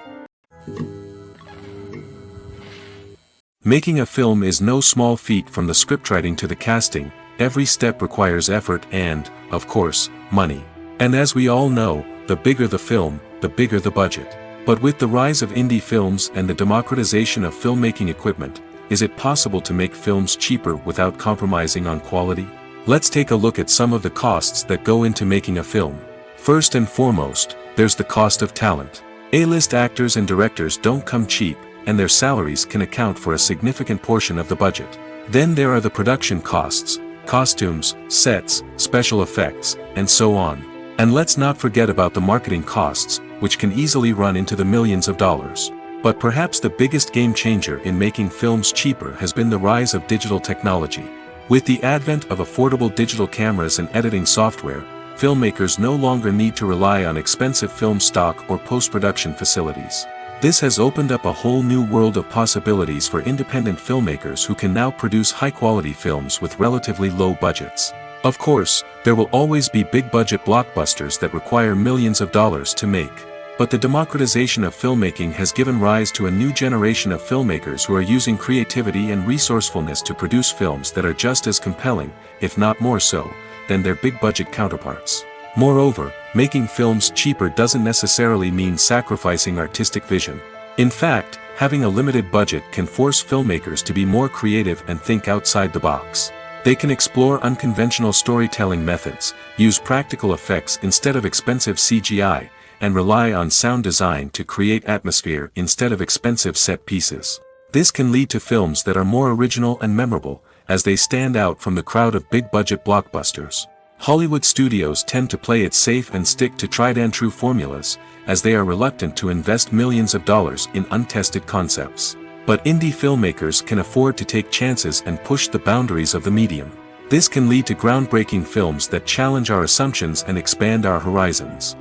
Making a film is no small feat. From the scriptwriting to the casting, every step requires effort and, of course, money. And as we all know, the bigger the film, the bigger the budget. But with the rise of indie films and the democratization of filmmaking equipment, is it possible to make films cheaper without compromising on quality? Let's take a look at some of the costs that go into making a film. First and foremost, there's the cost of talent. A-list actors and directors don't come cheap, and their salaries can account for a significant portion of the budget. Then there are the production costs, costumes, sets, special effects, and so on. And let's not forget about the marketing costs, which can easily run into the millions of dollars. But perhaps the biggest game changer in making films cheaper has been the rise of digital technology. With the advent of affordable digital cameras and editing software, filmmakers no longer need to rely on expensive film stock or post-production facilities. This has opened up a whole new world of possibilities for independent filmmakers who can now produce high-quality films with relatively low budgets. Of course, there will always be big-budget blockbusters that require millions of dollars to make. But the democratization of filmmaking has given rise to a new generation of filmmakers who are using creativity and resourcefulness to produce films that are just as compelling, if not more so, than their big-budget counterparts. Moreover, making films cheaper doesn't necessarily mean sacrificing artistic vision. In fact, having a limited budget can force filmmakers to be more creative and think outside the box. They can explore unconventional storytelling methods, use practical effects instead of expensive CGI, and rely on sound design to create atmosphere instead of expensive set pieces. This can lead to films that are more original and memorable, as they stand out from the crowd of big-budget blockbusters. Hollywood studios tend to play it safe and stick to tried-and-true formulas, as they are reluctant to invest millions of dollars in untested concepts. But indie filmmakers can afford to take chances and push the boundaries of the medium. This can lead to groundbreaking films that challenge our assumptions and expand our horizons.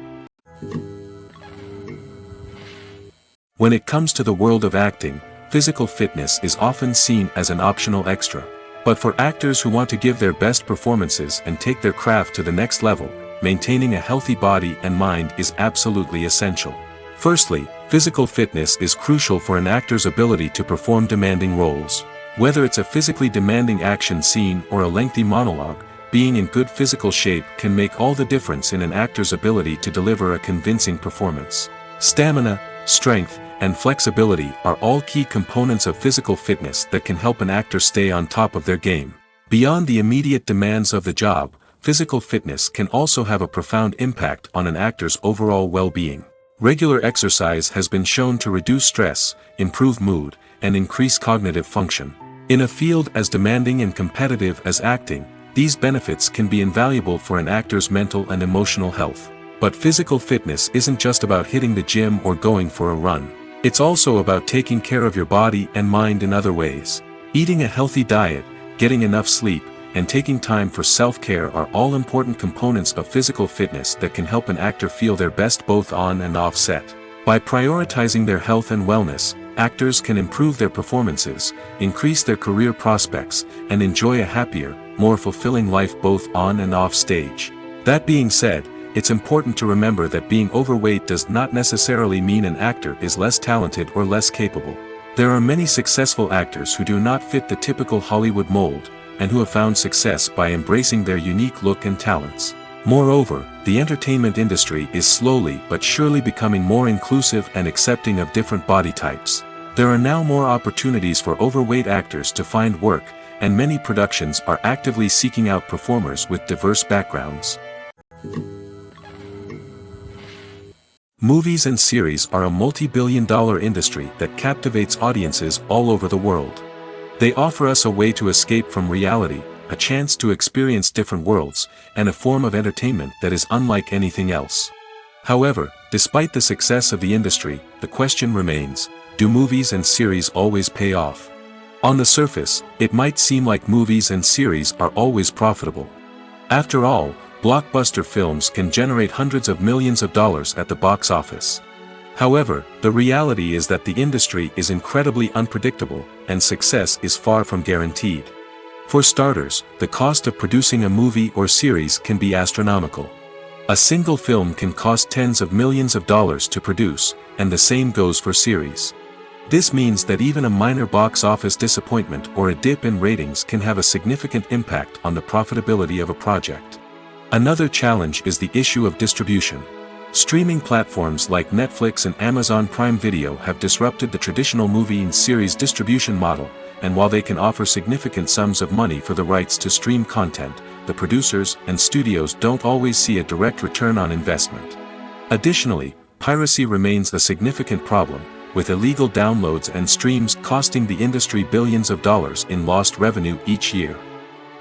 When it comes to the world of acting, physical fitness is often seen as an optional extra. But for actors who want to give their best performances and take their craft to the next level, maintaining a healthy body and mind is absolutely essential. Firstly, physical fitness is crucial for an actor's ability to perform demanding roles. Whether it's a physically demanding action scene or a lengthy monologue, being in good physical shape can make all the difference in an actor's ability to deliver a convincing performance. Stamina, strength, and flexibility are all key components of physical fitness that can help an actor stay on top of their game. Beyond the immediate demands of the job, physical fitness can also have a profound impact on an actor's overall well-being. Regular exercise has been shown to reduce stress, improve mood, and increase cognitive function. In a field as demanding and competitive as acting, these benefits can be invaluable for an actor's mental and emotional health. But physical fitness isn't just about hitting the gym or going for a run. It's also about taking care of your body and mind in other ways. Eating a healthy diet, getting enough sleep, and taking time for self-care are all important components of physical fitness that can help an actor feel their best both on and off set. By prioritizing their health and wellness, actors can improve their performances, increase their career prospects, and enjoy a happier, more fulfilling life both on and off stage. That being said, it's important to remember that being overweight does not necessarily mean an actor is less talented or less capable. There are many successful actors who do not fit the typical Hollywood mold, and who have found success by embracing their unique look and talents. Moreover, the entertainment industry is slowly but surely becoming more inclusive and accepting of different body types. There are now more opportunities for overweight actors to find work, and many productions are actively seeking out performers with diverse backgrounds. Movies and series are a multi-billion-dollar industry that captivates audiences all over the world. They offer us a way to escape from reality, a chance to experience different worlds, and a form of entertainment that is unlike anything else. However, despite the success of the industry, the question remains, do movies and series always pay off? On the surface, it might seem like movies and series are always profitable. After all, blockbuster films can generate hundreds of millions of dollars at the box office. However, the reality is that the industry is incredibly unpredictable, and success is far from guaranteed. For starters, the cost of producing a movie or series can be astronomical. A single film can cost tens of millions of dollars to produce, and the same goes for series. This means that even a minor box office disappointment or a dip in ratings can have a significant impact on the profitability of a project. Another challenge is the issue of distribution. Streaming platforms like Netflix and Amazon Prime Video have disrupted the traditional movie and series distribution model, and while they can offer significant sums of money for the rights to stream content, the producers and studios don't always see a direct return on investment. Additionally, piracy remains a significant problem, with illegal downloads and streams costing the industry billions of dollars in lost revenue each year.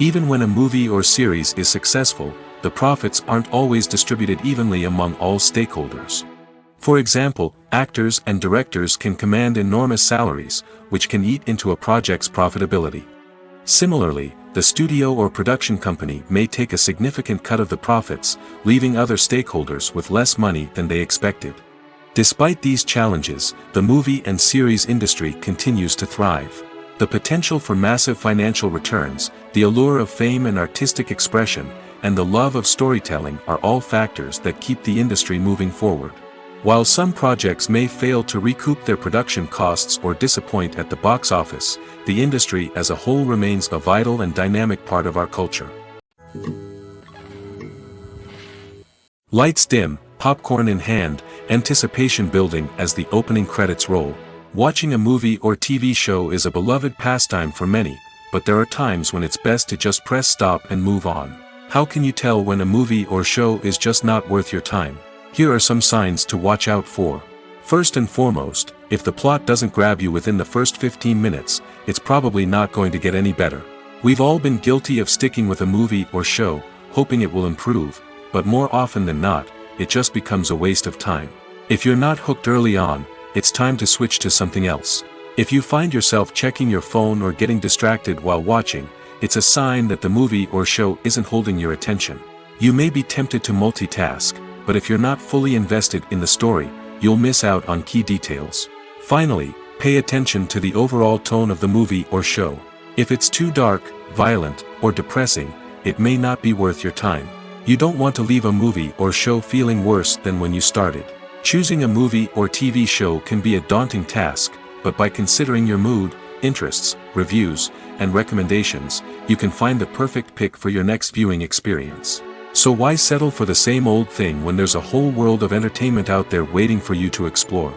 Even when a movie or series is successful, the profits aren't always distributed evenly among all stakeholders. For example, actors and directors can command enormous salaries, which can eat into a project's profitability. Similarly, the studio or production company may take a significant cut of the profits, leaving other stakeholders with less money than they expected. Despite these challenges, the movie and series industry continues to thrive. The potential for massive financial returns, the allure of fame and artistic expression, and the love of storytelling are all factors that keep the industry moving forward. While some projects may fail to recoup their production costs or disappoint at the box office, the industry as a whole remains a vital and dynamic part of our culture. Lights dim, popcorn in hand, anticipation building as the opening credits roll. Watching a movie or TV show is a beloved pastime for many, but there are times when it's best to just press stop and move on. How can you tell when a movie or show is just not worth your time? Here are some signs to watch out for. First and foremost, if the plot doesn't grab you within the first 15 minutes, it's probably not going to get any better. We've all been guilty of sticking with a movie or show, hoping it will improve, but more often than not, it just becomes a waste of time. If you're not hooked early on, it's time to switch to something else. If you find yourself checking your phone or getting distracted while watching, it's a sign that the movie or show isn't holding your attention. You may be tempted to multitask, but if you're not fully invested in the story, you'll miss out on key details. Finally, pay attention to the overall tone of the movie or show. If it's too dark, violent, or depressing, it may not be worth your time. You don't want to leave a movie or show feeling worse than when you started. Choosing a movie or TV show can be a daunting task, but by considering your mood, interests, reviews, and recommendations, you can find the perfect pick for your next viewing experience. So why settle for the same old thing when there's a whole world of entertainment out there waiting for you to explore?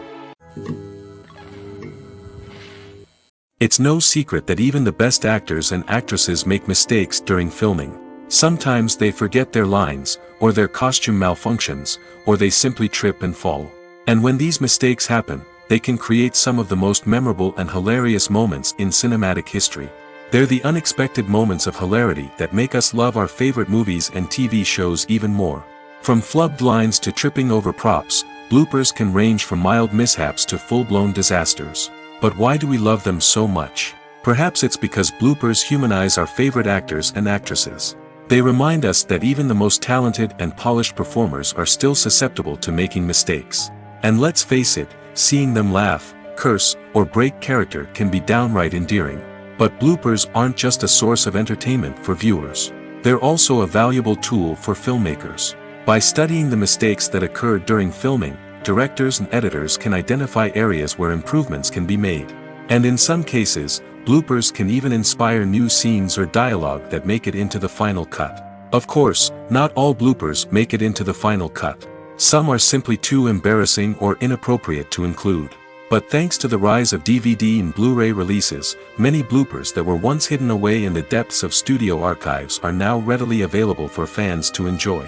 It's no secret that even the best actors and actresses make mistakes during filming. Sometimes they forget their lines, or their costume malfunctions, or they simply trip and fall. And when these mistakes happen, they can create some of the most memorable and hilarious moments in cinematic history. They're the unexpected moments of hilarity that make us love our favorite movies and TV shows even more. From flubbed lines to tripping over props, bloopers can range from mild mishaps to full-blown disasters. But why do we love them so much? Perhaps it's because bloopers humanize our favorite actors and actresses. They remind us that even the most talented and polished performers are still susceptible to making mistakes. And let's face it, seeing them laugh, curse, or break character can be downright endearing. But bloopers aren't just a source of entertainment for viewers. They're also a valuable tool for filmmakers. By studying the mistakes that occur during filming, directors and editors can identify areas where improvements can be made. And in some cases, bloopers can even inspire new scenes or dialogue that make it into the final cut. Of course, not all bloopers make it into the final cut. Some are simply too embarrassing or inappropriate to include. But thanks to the rise of DVD and Blu-ray releases, many bloopers that were once hidden away in the depths of studio archives are now readily available for fans to enjoy.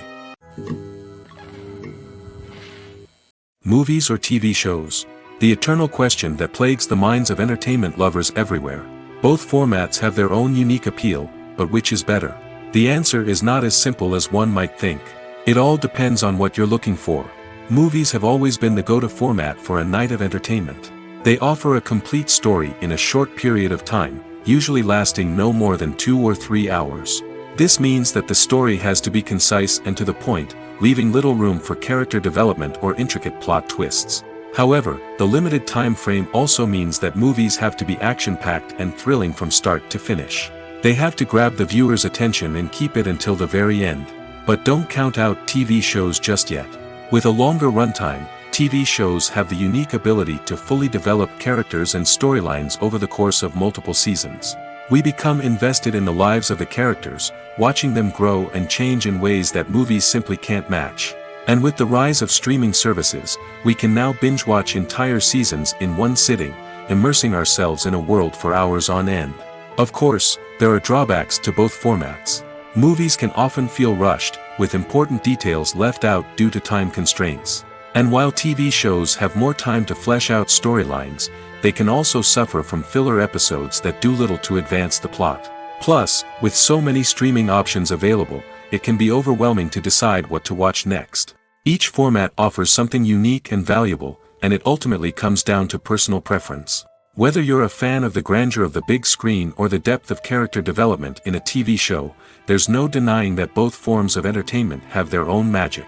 Movies or TV shows? The eternal question that plagues the minds of entertainment lovers everywhere. Both formats have their own unique appeal, but which is better? The answer is not as simple as one might think. It all depends on what you're looking for. Movies have always been the go-to format for a night of entertainment. They offer a complete story in a short period of time, usually lasting no more than 2 or 3 hours. This means that the story has to be concise and to the point, leaving little room for character development or intricate plot twists. However, the limited time frame also means that movies have to be action-packed and thrilling from start to finish. They have to grab the viewer's attention and keep it until the very end. But don't count out TV shows just yet. With a longer runtime, TV shows have the unique ability to fully develop characters and storylines over the course of multiple seasons. We become invested in the lives of the characters, watching them grow and change in ways that movies simply can't match. And with the rise of streaming services, we can now binge-watch entire seasons in one sitting, immersing ourselves in a world for hours on end. Of course, there are drawbacks to both formats. Movies can often feel rushed, with important details left out due to time constraints. And while TV shows have more time to flesh out storylines, they can also suffer from filler episodes that do little to advance the plot. Plus, with so many streaming options available, it can be overwhelming to decide what to watch next. Each format offers something unique and valuable, and it ultimately comes down to personal preference. Whether you're a fan of the grandeur of the big screen or the depth of character development in a TV show, there's no denying that both forms of entertainment have their own magic.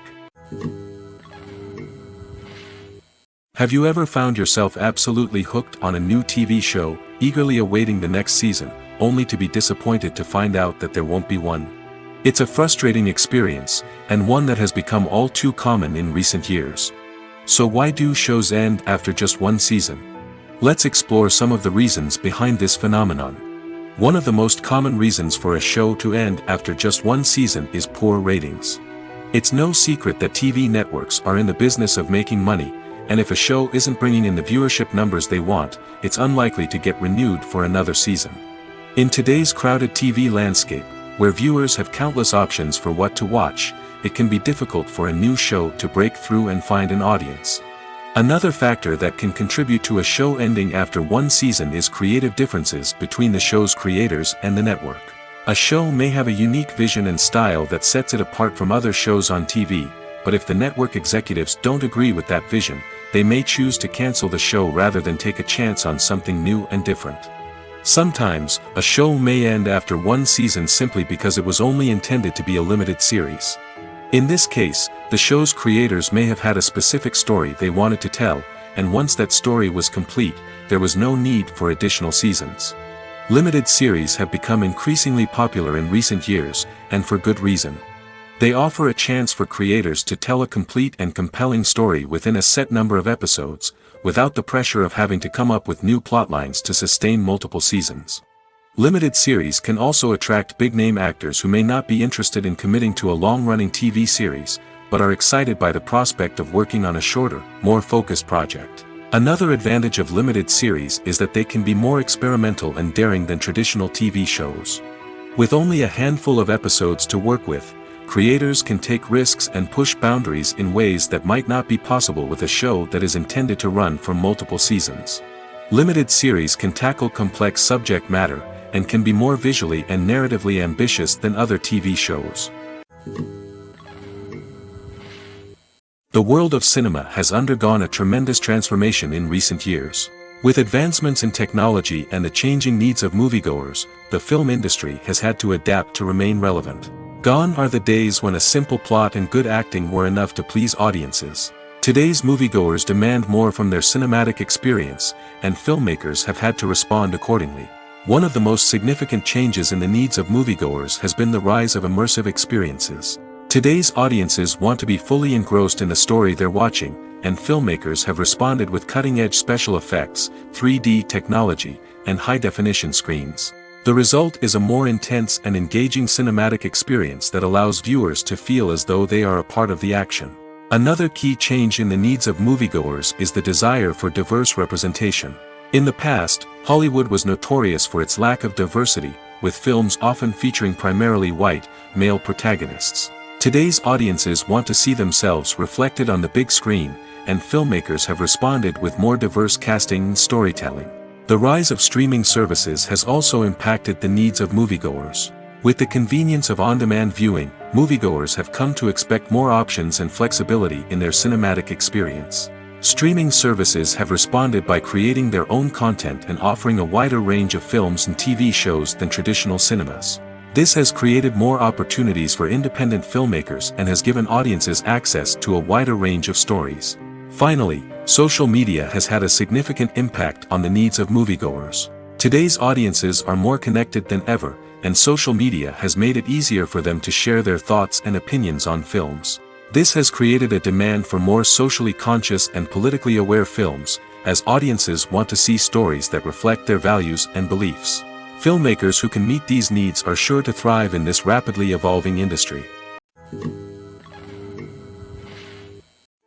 Have you ever found yourself absolutely hooked on a new TV show, eagerly awaiting the next season, only to be disappointed to find out that there won't be one? It's a frustrating experience, and one that has become all too common in recent years. So why do shows end after just one season? Let's explore some of the reasons behind this phenomenon. One of the most common reasons for a show to end after just one season is poor ratings. It's no secret that TV networks are in the business of making money, and if a show isn't bringing in the viewership numbers they want, it's unlikely to get renewed for another season. In today's crowded TV landscape, where viewers have countless options for what to watch, it can be difficult for a new show to break through and find an audience. Another factor that can contribute to a show ending after one season is creative differences between the show's creators and the network. A show may have a unique vision and style that sets it apart from other shows on TV, but if the network executives don't agree with that vision, they may choose to cancel the show rather than take a chance on something new and different. Sometimes, a show may end after one season simply because it was only intended to be a limited series. In this case, the show's creators may have had a specific story they wanted to tell, and once that story was complete, there was no need for additional seasons. Limited series have become increasingly popular in recent years, and for good reason. They offer a chance for creators to tell a complete and compelling story within a set number of episodes, without the pressure of having to come up with new plotlines to sustain multiple seasons. Limited series can also attract big-name actors who may not be interested in committing to a long-running TV series, but are excited by the prospect of working on a shorter, more focused project. Another advantage of limited series is that they can be more experimental and daring than traditional TV shows. With only a handful of episodes to work with, creators can take risks and push boundaries in ways that might not be possible with a show that is intended to run for multiple seasons. Limited series can tackle complex subject matter, and can be more visually and narratively ambitious than other TV shows. The world of cinema has undergone a tremendous transformation in recent years. With advancements in technology and the changing needs of moviegoers, the film industry has had to adapt to remain relevant. Gone are the days when a simple plot and good acting were enough to please audiences. Today's moviegoers demand more from their cinematic experience, and filmmakers have had to respond accordingly. One of the most significant changes in the needs of moviegoers has been the rise of immersive experiences. Today's audiences want to be fully engrossed in the story they're watching, and filmmakers have responded with cutting-edge special effects, 3D technology, and high-definition screens. The result is a more intense and engaging cinematic experience that allows viewers to feel as though they are a part of the action. Another key change in the needs of moviegoers is the desire for diverse representation. In the past, Hollywood was notorious for its lack of diversity, with films often featuring primarily white, male protagonists. Today's audiences want to see themselves reflected on the big screen, and filmmakers have responded with more diverse casting and storytelling. The rise of streaming services has also impacted the needs of moviegoers. With the convenience of on-demand viewing, moviegoers have come to expect more options and flexibility in their cinematic experience. Streaming services have responded by creating their own content and offering a wider range of films and TV shows than traditional cinemas. This has created more opportunities for independent filmmakers and has given audiences access to a wider range of stories. Finally, social media has had a significant impact on the needs of moviegoers. Today's audiences are more connected than ever, and social media has made it easier for them to share their thoughts and opinions on films. This has created a demand for more socially conscious and politically aware films, as audiences want to see stories that reflect their values and beliefs. Filmmakers who can meet these needs are sure to thrive in this rapidly evolving industry.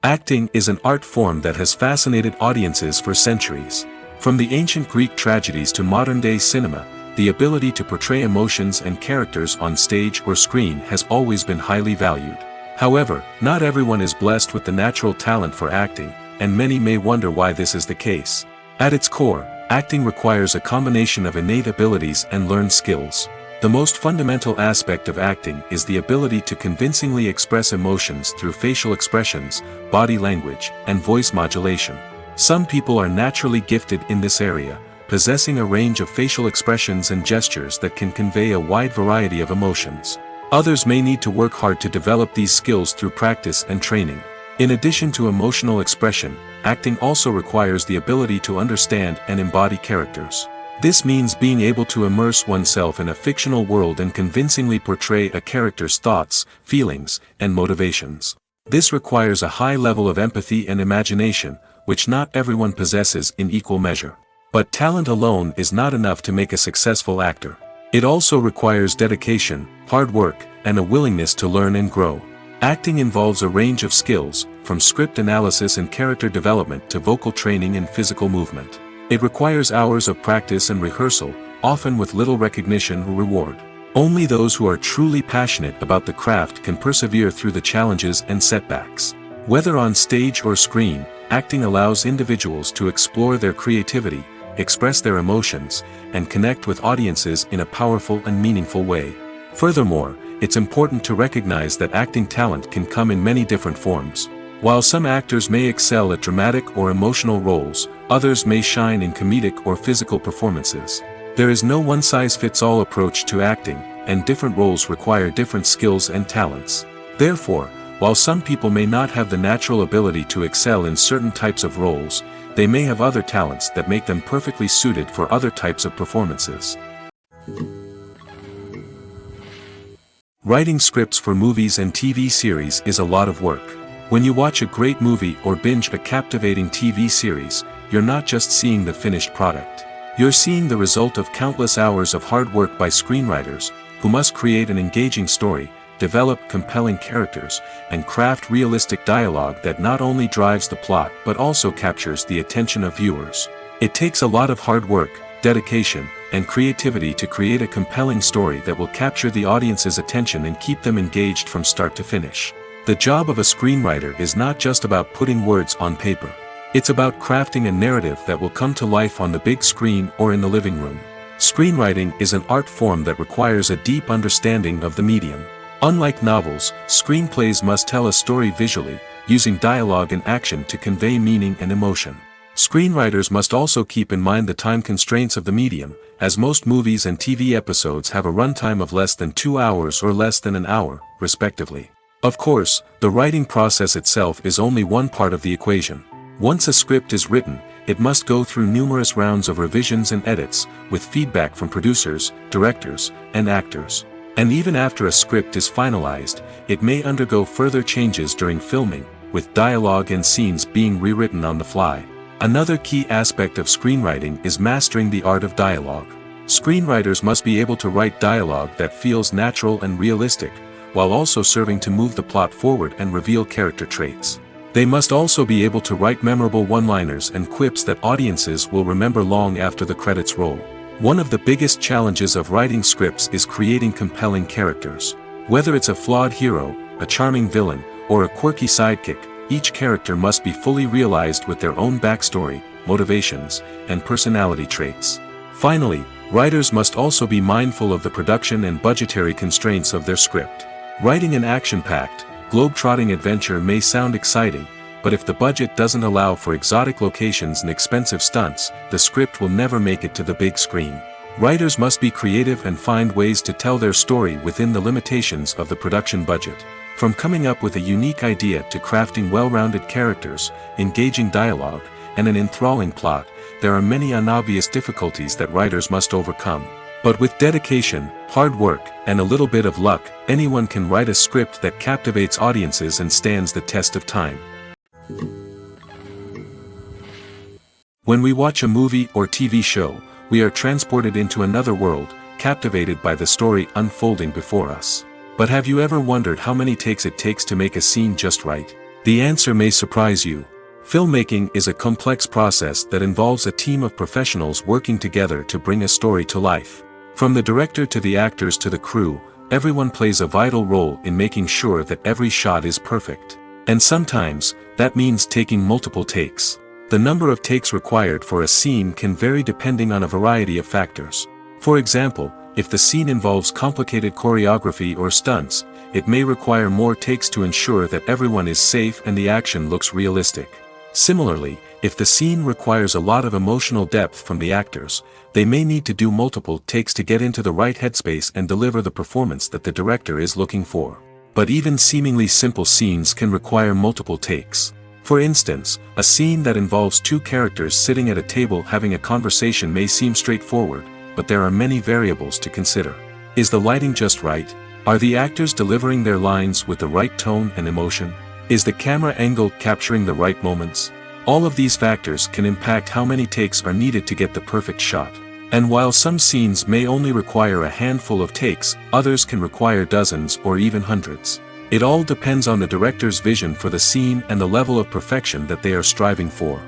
Acting is an art form that has fascinated audiences for centuries. From the ancient Greek tragedies to modern-day cinema, the ability to portray emotions and characters on stage or screen has always been highly valued. However, not everyone is blessed with the natural talent for acting, and many may wonder why this is the case. At its core, acting requires a combination of innate abilities and learned skills. The most fundamental aspect of acting is the ability to convincingly express emotions through facial expressions, body language, and voice modulation. Some people are naturally gifted in this area, possessing a range of facial expressions and gestures that can convey a wide variety of emotions. Others may need to work hard to develop these skills through practice and training. In addition to emotional expression, acting also requires the ability to understand and embody characters. This means being able to immerse oneself in a fictional world and convincingly portray a character's thoughts, feelings, and motivations. This requires a high level of empathy and imagination, which not everyone possesses in equal measure. But talent alone is not enough to make a successful actor. It also requires dedication, hard work, and a willingness to learn and grow. Acting involves a range of skills, from script analysis and character development to vocal training and physical movement. It requires hours of practice and rehearsal, often with little recognition or reward. Only those who are truly passionate about the craft can persevere through the challenges and setbacks. Whether on stage or screen, acting allows individuals to explore their creativity, express their emotions, and connect with audiences in a powerful and meaningful way. Furthermore, it's important to recognize that acting talent can come in many different forms. While some actors may excel at dramatic or emotional roles, others may shine in comedic or physical performances. There is no one-size-fits-all approach to acting, and different roles require different skills and talents. Therefore, while some people may not have the natural ability to excel in certain types of roles, they may have other talents that make them perfectly suited for other types of performances. Writing scripts for movies and TV series is a lot of work. When you watch a great movie or binge a captivating TV series, you're not just seeing the finished product. You're seeing the result of countless hours of hard work by screenwriters, who must create an engaging story, develop compelling characters, and craft realistic dialogue that not only drives the plot but also captures the attention of viewers. It takes a lot of hard work, dedication, and creativity to create a compelling story that will capture the audience's attention and keep them engaged from start to finish. The job of a screenwriter is not just about putting words on paper. It's about crafting a narrative that will come to life on the big screen or in the living room. Screenwriting is an art form that requires a deep understanding of the medium. Unlike novels, screenplays must tell a story visually, using dialogue and action to convey meaning and emotion. Screenwriters must also keep in mind the time constraints of the medium, as most movies and TV episodes have a runtime of less than 2 hours or less than an hour, respectively. Of course, the writing process itself is only one part of the equation. Once a script is written, it must go through numerous rounds of revisions and edits, with feedback from producers, directors, and actors. And even after a script is finalized, it may undergo further changes during filming, with dialogue and scenes being rewritten on the fly. Another key aspect of screenwriting is mastering the art of dialogue. Screenwriters must be able to write dialogue that feels natural and realistic, while also serving to move the plot forward and reveal character traits. They must also be able to write memorable one-liners and quips that audiences will remember long after the credits roll. One of the biggest challenges of writing scripts is creating compelling characters. Whether it's a flawed hero, a charming villain, or a quirky sidekick, each character must be fully realized with their own backstory, motivations, and personality traits. Finally, writers must also be mindful of the production and budgetary constraints of their script. Writing an action-packed, globe-trotting adventure may sound exciting, but if the budget doesn't allow for exotic locations and expensive stunts, the script will never make it to the big screen. Writers must be creative and find ways to tell their story within the limitations of the production budget. From coming up with a unique idea to crafting well-rounded characters, engaging dialogue, and an enthralling plot, there are many unobvious difficulties that writers must overcome. But with dedication, hard work, and a little bit of luck, anyone can write a script that captivates audiences and stands the test of time. When we watch a movie or TV show, we are transported into another world, captivated by the story unfolding before us. But have you ever wondered how many takes it takes to make a scene just right? The answer may surprise you. Filmmaking is a complex process that involves a team of professionals working together to bring a story to life. From the director to the actors to the crew, everyone plays a vital role in making sure that every shot is perfect. And sometimes, that means taking multiple takes. The number of takes required for a scene can vary depending on a variety of factors. For example, if the scene involves complicated choreography or stunts, it may require more takes to ensure that everyone is safe and the action looks realistic. Similarly, if the scene requires a lot of emotional depth from the actors, they may need to do multiple takes to get into the right headspace and deliver the performance that the director is looking for. But even seemingly simple scenes can require multiple takes. For instance, a scene that involves two characters sitting at a table having a conversation may seem straightforward, but there are many variables to consider. Is the lighting just right? Are the actors delivering their lines with the right tone and emotion? Is the camera angle capturing the right moments? All of these factors can impact how many takes are needed to get the perfect shot. And while some scenes may only require a handful of takes, others can require dozens or even hundreds. It all depends on the director's vision for the scene and the level of perfection that they are striving for.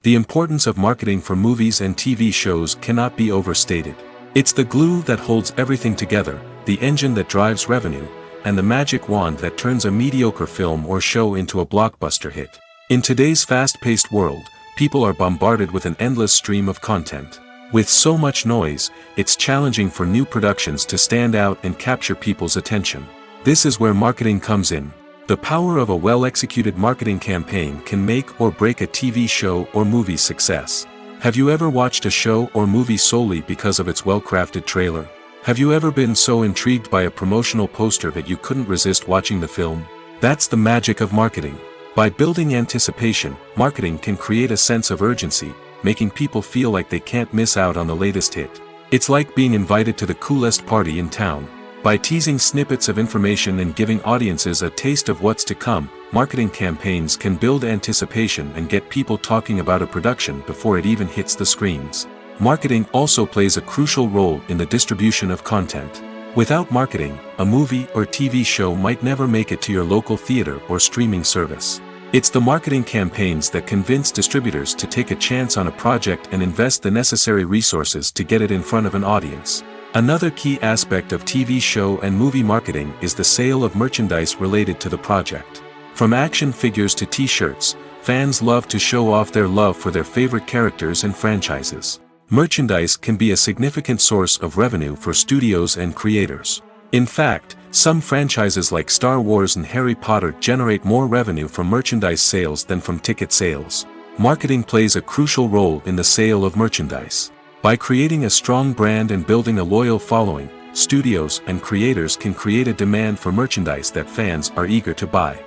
The importance of marketing for movies and TV shows cannot be overstated. It's the glue that holds everything together, the engine that drives revenue, and the magic wand that turns a mediocre film or show into a blockbuster hit. In today's fast-paced world, people are bombarded with an endless stream of content. With so much noise, it's challenging for new productions to stand out and capture people's attention. This is where marketing comes in. The power of a well-executed marketing campaign can make or break a TV show or movie's success. Have you ever watched a show or movie solely because of its well-crafted trailer? Have you ever been so intrigued by a promotional poster that you couldn't resist watching the film? That's the magic of marketing. By building anticipation, marketing can create a sense of urgency, making people feel like they can't miss out on the latest hit. It's like being invited to the coolest party in town. By teasing snippets of information and giving audiences a taste of what's to come, marketing campaigns can build anticipation and get people talking about a production before it even hits the screens. Marketing also plays a crucial role in the distribution of content. Without marketing, a movie or TV show might never make it to your local theater or streaming service. It's the marketing campaigns that convince distributors to take a chance on a project and invest the necessary resources to get it in front of an audience. Another key aspect of TV show and movie marketing is the sale of merchandise related to the project. From action figures to t-shirts, fans love to show off their love for their favorite characters and franchises. Merchandise can be a significant source of revenue for studios and creators. In fact, some franchises like Star Wars and Harry Potter generate more revenue from merchandise sales than from ticket sales. Marketing plays a crucial role in the sale of merchandise. By creating a strong brand and building a loyal following, studios and creators can create a demand for merchandise that fans are eager to buy.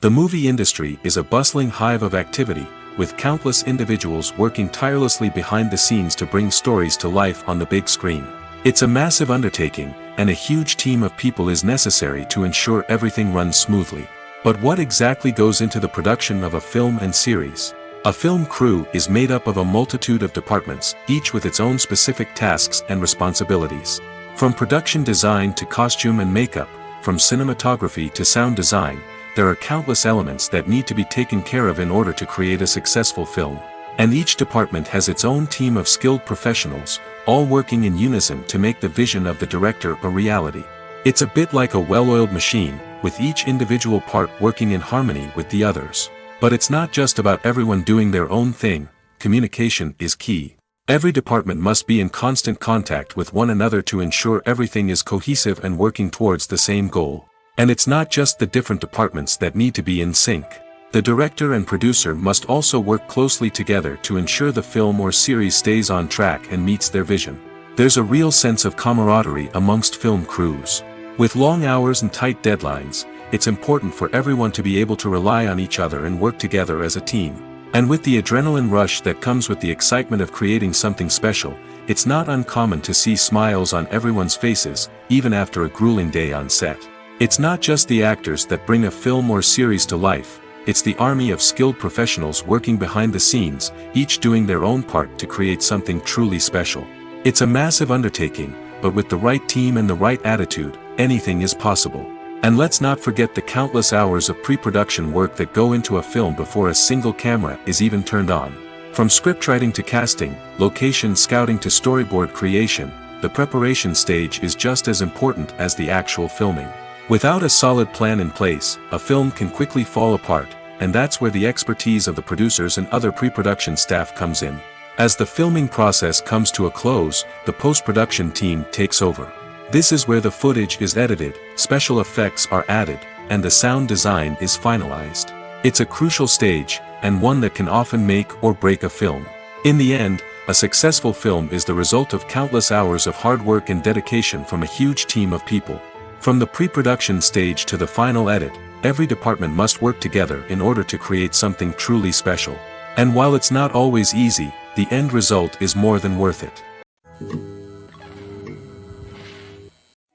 The movie industry is a bustling hive of activity, with countless individuals working tirelessly behind the scenes to bring stories to life on the big screen. It's a massive undertaking, and a huge team of people is necessary to ensure everything runs smoothly. But what exactly goes into the production of a film and series? A film crew is made up of a multitude of departments, each with its own specific tasks and responsibilities. From production design to costume and makeup, from cinematography to sound design, there are countless elements that need to be taken care of in order to create a successful film. And each department has its own team of skilled professionals, all working in unison to make the vision of the director a reality. It's a bit like a well-oiled machine, with each individual part working in harmony with the others. But it's not just about everyone doing their own thing. Communication is key. Every department must be in constant contact with one another to ensure everything is cohesive and working towards the same goal. And it's not just the different departments that need to be in sync. The director and producer must also work closely together to ensure the film or series stays on track and meets their vision. There's a real sense of camaraderie amongst film crews. With long hours and tight deadlines, it's important for everyone to be able to rely on each other and work together as a team. And with the adrenaline rush that comes with the excitement of creating something special, it's not uncommon to see smiles on everyone's faces, even after a grueling day on set. It's not just the actors that bring a film or series to life, it's the army of skilled professionals working behind the scenes, each doing their own part to create something truly special. It's a massive undertaking, but with the right team and the right attitude, anything is possible. And let's not forget the countless hours of pre-production work that go into a film before a single camera is even turned on. From scriptwriting to casting, location scouting to storyboard creation, the preparation stage is just as important as the actual filming. Without a solid plan in place, a film can quickly fall apart, and that's where the expertise of the producers and other pre-production staff comes in. As the filming process comes to a close, the post-production team takes over. This is where the footage is edited, special effects are added, and the sound design is finalized. It's a crucial stage, and one that can often make or break a film. In the end, a successful film is the result of countless hours of hard work and dedication from a huge team of people. From the pre-production stage to the final edit, every department must work together in order to create something truly special. And while it's not always easy, the end result is more than worth it.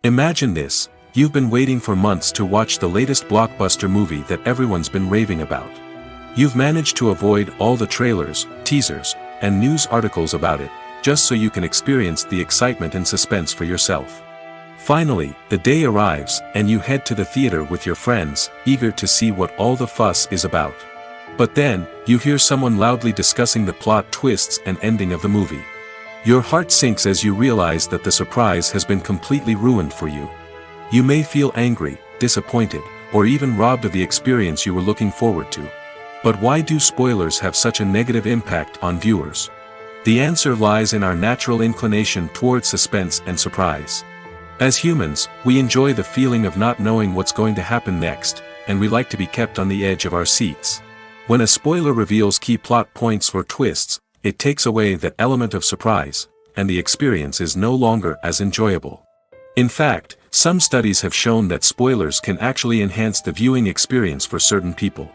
Imagine this, you've been waiting for months to watch the latest blockbuster movie that everyone's been raving about. You've managed to avoid all the trailers, teasers, and news articles about it, just so you can experience the excitement and suspense for yourself. Finally, the day arrives, and you head to the theater with your friends, eager to see what all the fuss is about. But then, you hear someone loudly discussing the plot twists and ending of the movie. Your heart sinks as you realize that the surprise has been completely ruined for you. You may feel angry, disappointed, or even robbed of the experience you were looking forward to. But why do spoilers have such a negative impact on viewers? The answer lies in our natural inclination towards suspense and surprise. As humans, we enjoy the feeling of not knowing what's going to happen next, and we like to be kept on the edge of our seats. When a spoiler reveals key plot points or twists, it takes away that element of surprise, and the experience is no longer as enjoyable. In fact, some studies have shown that spoilers can actually enhance the viewing experience for certain people.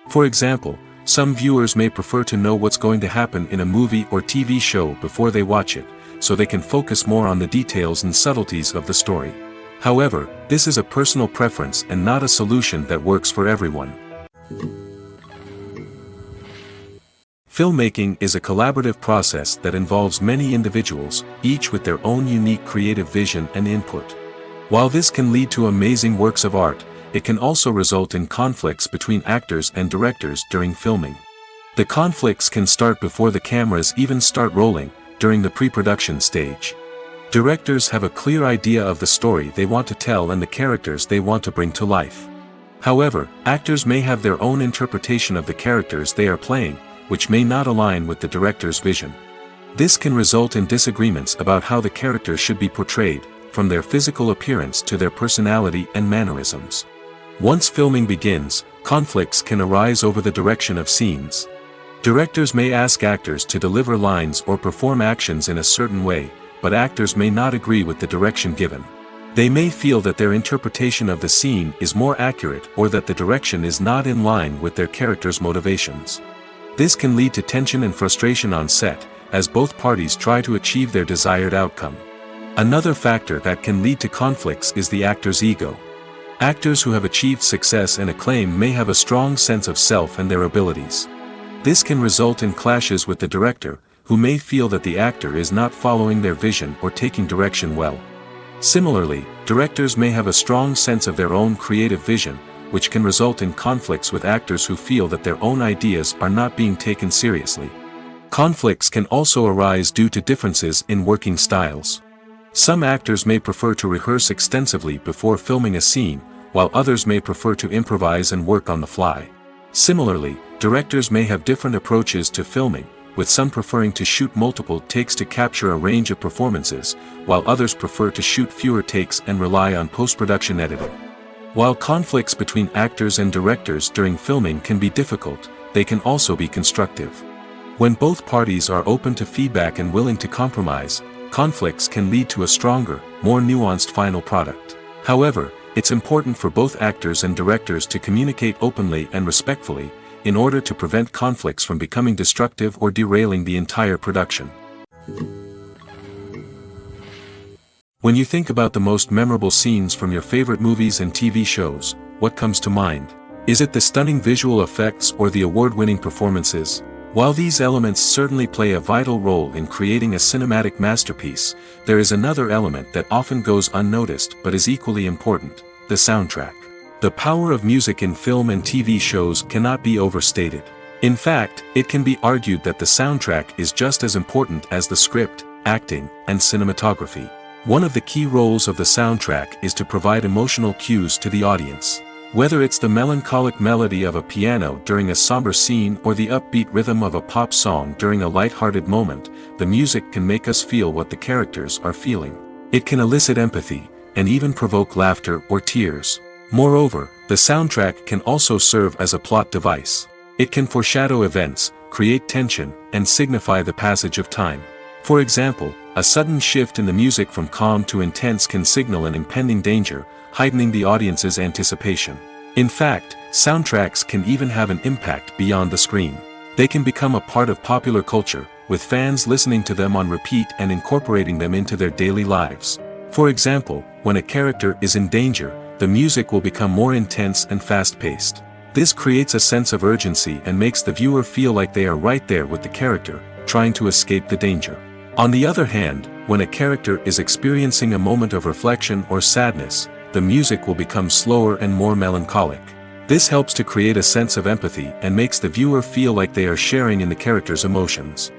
For example, some viewers may prefer to know what's going to happen in a movie or TV show before they watch it, so they can focus more on the details and subtleties of the story. However, this is a personal preference and not a solution that works for everyone. Filmmaking is a collaborative process that involves many individuals, each with their own unique creative vision and input. While this can lead to amazing works of art, it can also result in conflicts between actors and directors during filming. The conflicts can start before the cameras even start rolling, during the pre-production stage. Directors have a clear idea of the story they want to tell and the characters they want to bring to life. However, actors may have their own interpretation of the characters they are playing, which may not align with the director's vision. This can result in disagreements about how the characters should be portrayed, from their physical appearance to their personality and mannerisms. Once filming begins, conflicts can arise over the direction of scenes. Directors may ask actors to deliver lines or perform actions in a certain way, but actors may not agree with the direction given. They may feel that their interpretation of the scene is more accurate or that the direction is not in line with their character's motivations. This can lead to tension and frustration on set, as both parties try to achieve their desired outcome. Another factor that can lead to conflicts is the actor's ego. Actors who have achieved success and acclaim may have a strong sense of self and their abilities. This can result in clashes with the director, who may feel that the actor is not following their vision or taking direction well. Similarly, directors may have a strong sense of their own creative vision, which can result in conflicts with actors who feel that their own ideas are not being taken seriously. Conflicts can also arise due to differences in working styles. Some actors may prefer to rehearse extensively before filming a scene, while others may prefer to improvise and work on the fly. Similarly, directors may have different approaches to filming, with some preferring to shoot multiple takes to capture a range of performances, while others prefer to shoot fewer takes and rely on post-production editing. While conflicts between actors and directors during filming can be difficult, they can also be constructive. When both parties are open to feedback and willing to compromise, conflicts can lead to a stronger, more nuanced final product. However, it's important for both actors and directors to communicate openly and respectfully, in order to prevent conflicts from becoming destructive or derailing the entire production. When you think about the most memorable scenes from your favorite movies and TV shows, what comes to mind? Is it the stunning visual effects or the award-winning performances? While these elements certainly play a vital role in creating a cinematic masterpiece, there is another element that often goes unnoticed but is equally important: the soundtrack. The power of music in film and TV shows cannot be overstated. In fact, it can be argued that the soundtrack is just as important as the script, acting, and cinematography. One of the key roles of the soundtrack is to provide emotional cues to the audience. Whether it's the melancholic melody of a piano during a somber scene or the upbeat rhythm of a pop song during a light-hearted moment, the music can make us feel what the characters are feeling. It can elicit empathy, and even provoke laughter or tears. Moreover, the soundtrack can also serve as a plot device. It can foreshadow events, create tension, and signify the passage of time. For example, a sudden shift in the music from calm to intense can signal an impending danger, heightening the audience's anticipation. In fact, soundtracks can even have an impact beyond the screen. They can become a part of popular culture, with fans listening to them on repeat and incorporating them into their daily lives. For example, when a character is in danger, the music will become more intense and fast-paced. This creates a sense of urgency and makes the viewer feel like they are right there with the character, trying to escape the danger. On the other hand, when a character is experiencing a moment of reflection or sadness, the music will become slower and more melancholic. This helps to create a sense of empathy and makes the viewer feel like they are sharing in the character's emotions.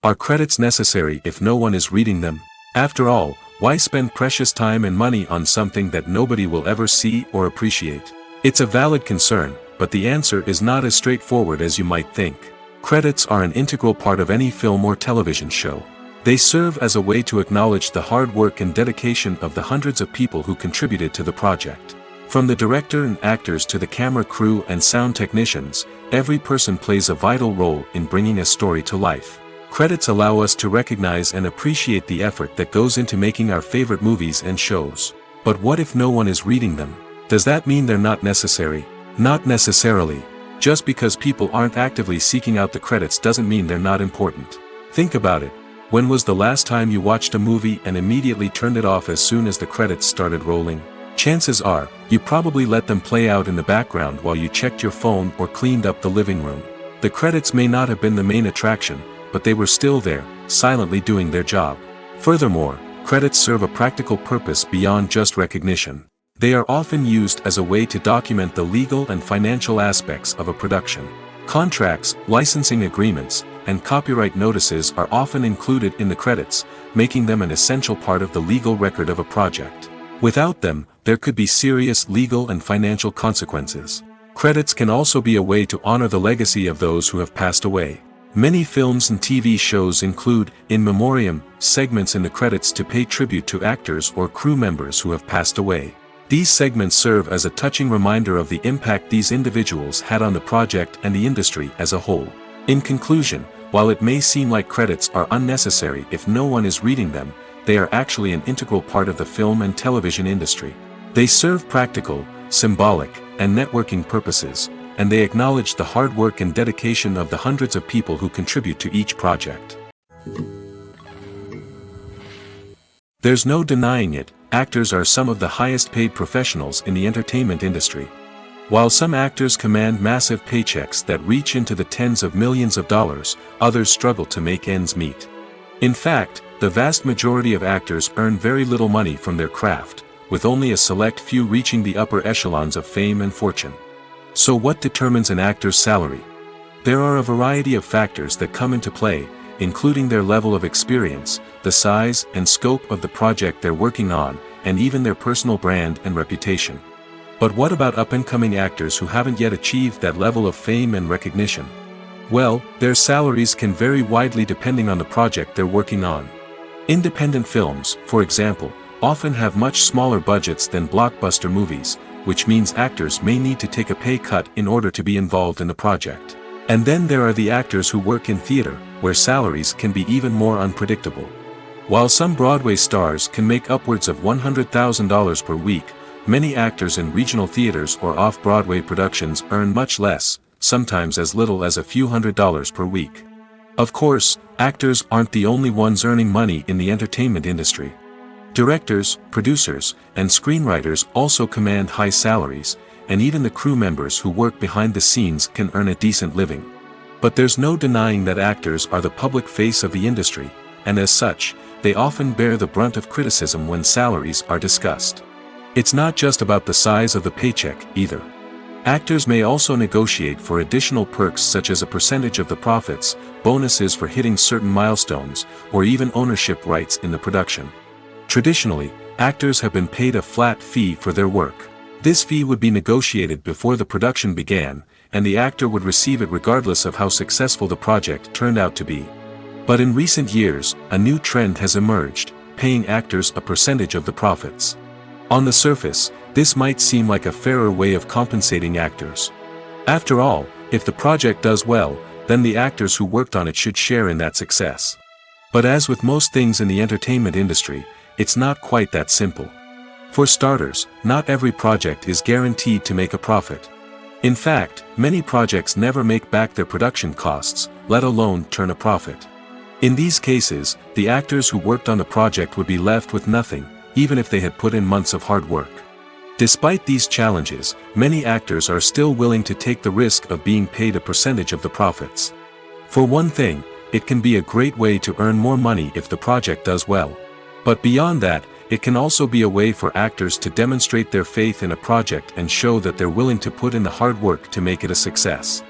Are credits necessary if no one is reading them? After all, why spend precious time and money on something that nobody will ever see or appreciate? It's a valid concern, but the answer is not as straightforward as you might think. Credits are an integral part of any film or television show. They serve as a way to acknowledge the hard work and dedication of the hundreds of people who contributed to the project. From the director and actors to the camera crew and sound technicians, every person plays a vital role in bringing a story to life. Credits allow us to recognize and appreciate the effort that goes into making our favorite movies and shows. But what if no one is reading them? Does that mean they're not necessary? Not necessarily. Just because people aren't actively seeking out the credits doesn't mean they're not important. Think about it. When was the last time you watched a movie and immediately turned it off as soon as the credits started rolling? Chances are, you probably let them play out in the background while you checked your phone or cleaned up the living room. The credits may not have been the main attraction, but they were still there, silently doing their job. Furthermore, credits serve a practical purpose beyond just recognition. They are often used as a way to document the legal and financial aspects of a production. Contracts, licensing agreements, and copyright notices are often included in the credits, making them an essential part of the legal record of a project. Without them, there could be serious legal and financial consequences. Credits can also be a way to honor the legacy of those who have passed away. Many films and TV shows include, in memoriam, segments in the credits to pay tribute to actors or crew members who have passed away. These segments serve as a touching reminder of the impact these individuals had on the project and the industry as a whole. In conclusion, while it may seem like credits are unnecessary if no one is reading them, they are actually an integral part of the film and television industry. They serve practical, symbolic, and networking purposes, and they acknowledge the hard work and dedication of the hundreds of people who contribute to each project. There's no denying it, actors are some of the highest paid professionals in the entertainment industry. While some actors command massive paychecks that reach into the tens of millions of dollars, others struggle to make ends meet. In fact, the vast majority of actors earn very little money from their craft, with only a select few reaching the upper echelons of fame and fortune. So what determines an actor's salary? There are a variety of factors that come into play, including their level of experience, the size and scope of the project they're working on, and even their personal brand and reputation. But what about up-and-coming actors who haven't yet achieved that level of fame and recognition? Well, their salaries can vary widely depending on the project they're working on. Independent films, for example, often have much smaller budgets than blockbuster movies, which means actors may need to take a pay cut in order to be involved in the project. And then there are the actors who work in theater, where salaries can be even more unpredictable. While some Broadway stars can make upwards of $100,000 per week, Many actors in regional theaters or off-Broadway productions earn much less, sometimes as little as a few $100s per week. Of course, actors aren't the only ones earning money in the entertainment industry. Directors, producers, and screenwriters also command high salaries, and even the crew members who work behind the scenes can earn a decent living. But there's no denying that actors are the public face of the industry, and as such, they often bear the brunt of criticism when salaries are discussed. It's not just about the size of the paycheck, either. Actors may also negotiate for additional perks such as a percentage of the profits, bonuses for hitting certain milestones, or even ownership rights in the production. Traditionally, actors have been paid a flat fee for their work. This fee would be negotiated before the production began, and the actor would receive it regardless of how successful the project turned out to be. But in recent years, a new trend has emerged, paying actors a percentage of the profits. On the surface, this might seem like a fairer way of compensating actors. After all, if the project does well, then the actors who worked on it should share in that success. But as with most things in the entertainment industry, it's not quite that simple. For starters, not every project is guaranteed to make a profit. In fact, many projects never make back their production costs, let alone turn a profit. In these cases, the actors who worked on the project would be left with nothing, even if they had put in months of hard work. Despite these challenges, many actors are still willing to take the risk of being paid a percentage of the profits. For one thing, it can be a great way to earn more money if the project does well. But beyond that, it can also be a way for actors to demonstrate their faith in a project and show that they're willing to put in the hard work to make it a success.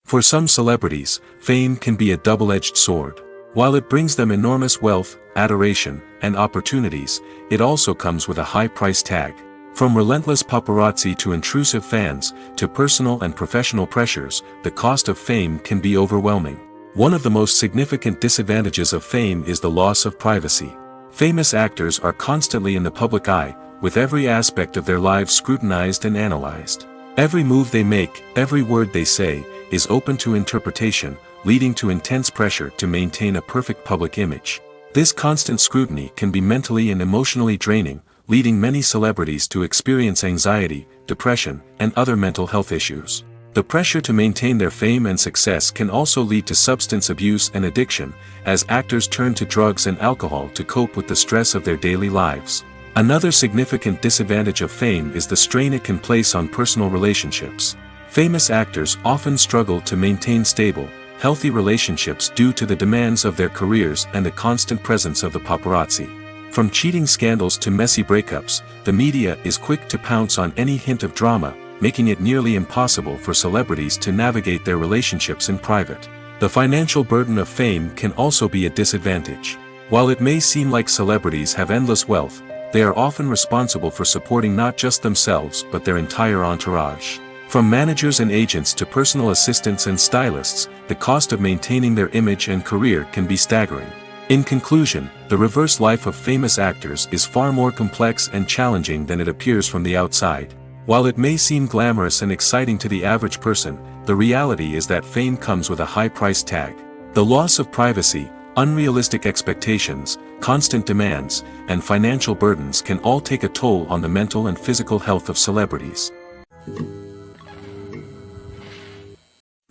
For some celebrities, fame can be a double-edged sword. While it brings them enormous wealth, adoration, and opportunities, it also comes with a high price tag. From relentless paparazzi to intrusive fans, to personal and professional pressures, the cost of fame can be overwhelming. One of the most significant disadvantages of fame is the loss of privacy. Famous actors are constantly in the public eye, with every aspect of their lives scrutinized and analyzed. Every move they make, every word they say, is open to interpretation, leading to intense pressure to maintain a perfect public image. This constant scrutiny can be mentally and emotionally draining, leading many celebrities to experience anxiety, depression, and other mental health issues. The pressure to maintain their fame and success can also lead to substance abuse and addiction, as actors turn to drugs and alcohol to cope with the stress of their daily lives. Another significant disadvantage of fame is the strain it can place on personal relationships. Famous actors often struggle to maintain stable, healthy relationships due to the demands of their careers and the constant presence of the paparazzi. From cheating scandals to messy breakups, the media is quick to pounce on any hint of drama, making it nearly impossible for celebrities to navigate their relationships in private. The financial burden of fame can also be a disadvantage. While it may seem like celebrities have endless wealth, they are often responsible for supporting not just themselves but their entire entourage. From managers and agents to personal assistants and stylists, the cost of maintaining their image and career can be staggering. In conclusion, the reverse life of famous actors is far more complex and challenging than it appears from the outside. While it may seem glamorous and exciting to the average person, the reality is that fame comes with a high price tag. The loss of privacy, unrealistic expectations, constant demands, and financial burdens can all take a toll on the mental and physical health of celebrities.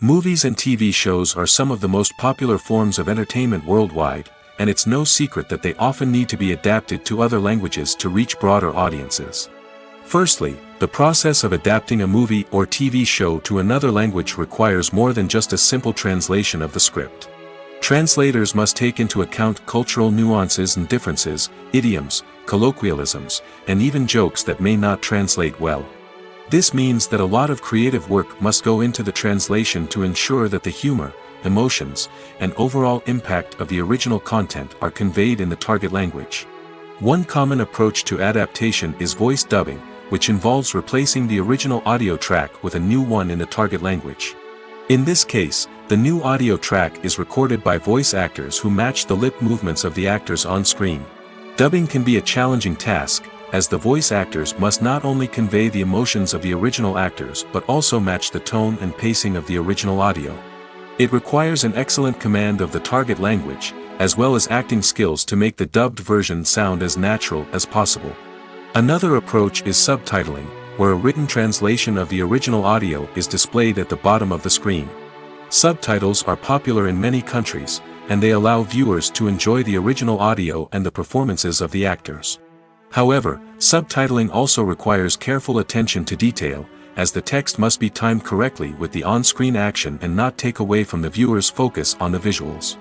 Movies and TV shows are some of the most popular forms of entertainment worldwide, and it's no secret that they often need to be adapted to other languages to reach broader audiences. Firstly, the process of adapting a movie or TV show to another language requires more than just a simple translation of the script. Translators must take into account cultural nuances and differences, idioms, colloquialisms, and even jokes that may not translate well. This means that a lot of creative work must go into the translation to ensure that the humor, emotions, and overall impact of the original content are conveyed in the target language. One common approach to adaptation is voice dubbing, which involves replacing the original audio track with a new one in the target language. In this case, the new audio track is recorded by voice actors who match the lip movements of the actors on screen. Dubbing can be a challenging task, as the voice actors must not only convey the emotions of the original actors but also match the tone and pacing of the original audio. It requires an excellent command of the target language, as well as acting skills to make the dubbed version sound as natural as possible. Another approach is subtitling, where a written translation of the original audio is displayed at the bottom of the screen. Subtitles are popular in many countries, and they allow viewers to enjoy the original audio and the performances of the actors. However, subtitling also requires careful attention to detail, as the text must be timed correctly with the on-screen action and not take away from the viewer's focus on the visuals.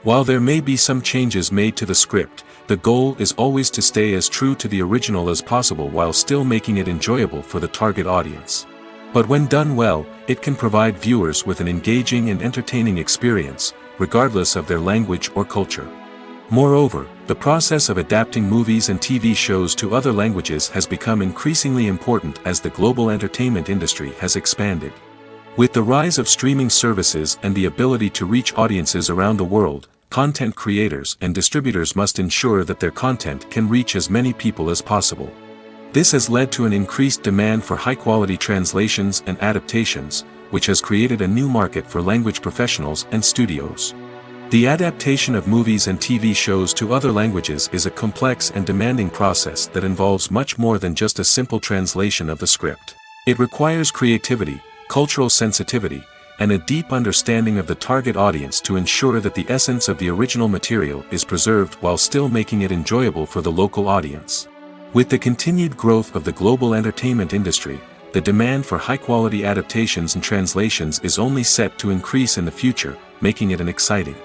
While there may be some changes made to the script, the goal is always to stay as true to the original as possible while still making it enjoyable for the target audience. But when done well, it can provide viewers with an engaging and entertaining experience, regardless of their language or culture. Moreover, the process of adapting movies and TV shows to other languages has become increasingly important as the global entertainment industry has expanded. With the rise of streaming services and the ability to reach audiences around the world, content creators and distributors must ensure that their content can reach as many people as possible. This has led to an increased demand for high-quality translations and adaptations, which has created a new market for language professionals and studios. The adaptation of movies and TV shows to other languages is a complex and demanding process that involves much more than just a simple translation of the script. It requires creativity, cultural sensitivity, and a deep understanding of the target audience to ensure that the essence of the original material is preserved while still making it enjoyable for the local audience. With the continued growth of the global entertainment industry, the demand for high-quality adaptations and translations is only set to increase in the future, making it an exciting.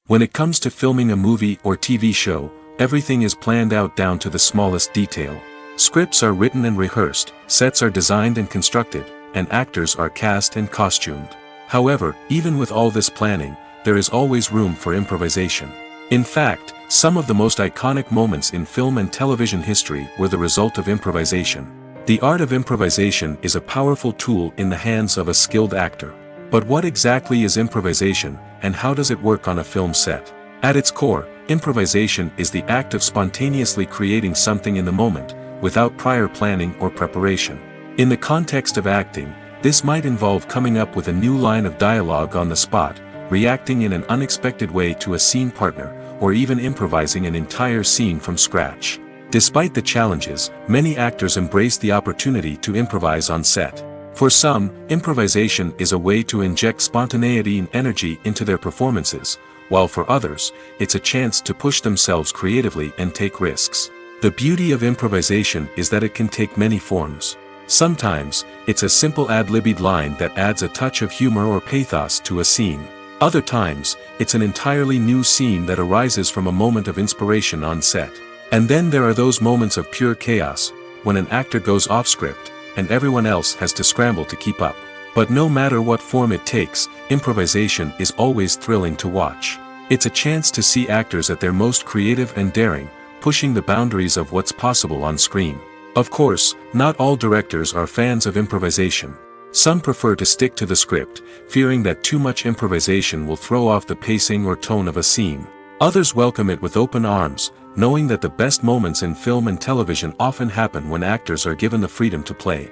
When it comes to filming a movie or TV show, everything is planned out down to the smallest detail. Scripts are written and rehearsed, sets are designed and constructed, and actors are cast and costumed. However, even with all this planning, there is always room for improvisation. In fact, some of the most iconic moments in film and television history were the result of improvisation. The art of improvisation is a powerful tool in the hands of a skilled actor. But what exactly is improvisation, and how does it work on a film set? At its core, improvisation is the act of spontaneously creating something in the moment, without prior planning or preparation. In the context of acting, this might involve coming up with a new line of dialogue on the spot, reacting in an unexpected way to a scene partner, or even improvising an entire scene from scratch. Despite the challenges, many actors embrace the opportunity to improvise on set. For some, improvisation is a way to inject spontaneity and energy into their performances, while for others, it's a chance to push themselves creatively and take risks. The beauty of improvisation is that it can take many forms. Sometimes, it's a simple ad-libbed line that adds a touch of humor or pathos to a scene. Other times, it's an entirely new scene that arises from a moment of inspiration on set. And then there are those moments of pure chaos, when an actor goes off script, and everyone else has to scramble to keep up. But no matter what form it takes, improvisation is always thrilling to watch. It's a chance to see actors at their most creative and daring, pushing the boundaries of what's possible on screen. Of course, not all directors are fans of improvisation. Some prefer to stick to the script, fearing that too much improvisation will throw off the pacing or tone of a scene. Others welcome it with open arms, knowing that the best moments in film and television often happen when actors are given the freedom to play.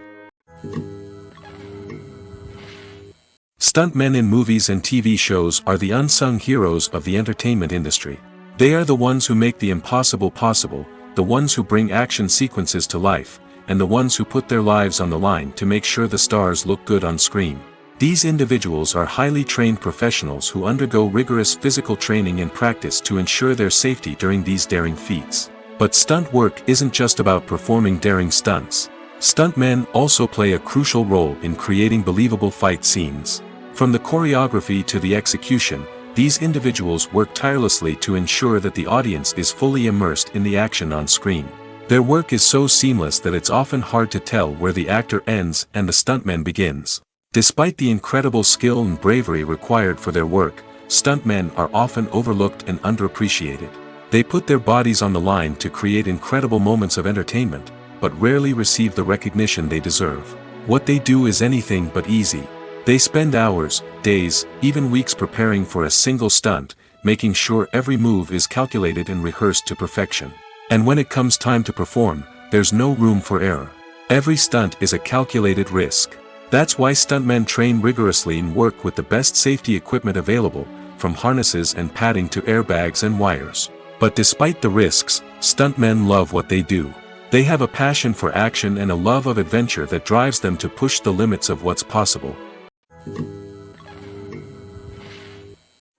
Stuntmen in movies and TV shows are the unsung heroes of the entertainment industry. They are the ones who make the impossible possible, the ones who bring action sequences to life, and the ones who put their lives on the line to make sure the stars look good on screen. These individuals are highly trained professionals who undergo rigorous physical training and practice to ensure their safety during these daring feats. But stunt work isn't just about performing daring stunts. Stuntmen also play a crucial role in creating believable fight scenes. From the choreography to the execution, these individuals work tirelessly to ensure that the audience is fully immersed in the action on screen. Their work is so seamless that it's often hard to tell where the actor ends and the stuntman begins. Despite the incredible skill and bravery required for their work, stuntmen are often overlooked and underappreciated. They put their bodies on the line to create incredible moments of entertainment, but rarely receive the recognition they deserve. What they do is anything but easy. They spend hours, days, even weeks preparing for a single stunt, making sure every move is calculated and rehearsed to perfection. And when it comes time to perform, there's no room for error. Every stunt is a calculated risk. That's why stuntmen train rigorously and work with the best safety equipment available, from harnesses and padding to airbags and wires. But despite the risks, stuntmen love what they do. They have a passion for action and a love of adventure that drives them to push the limits of what's possible.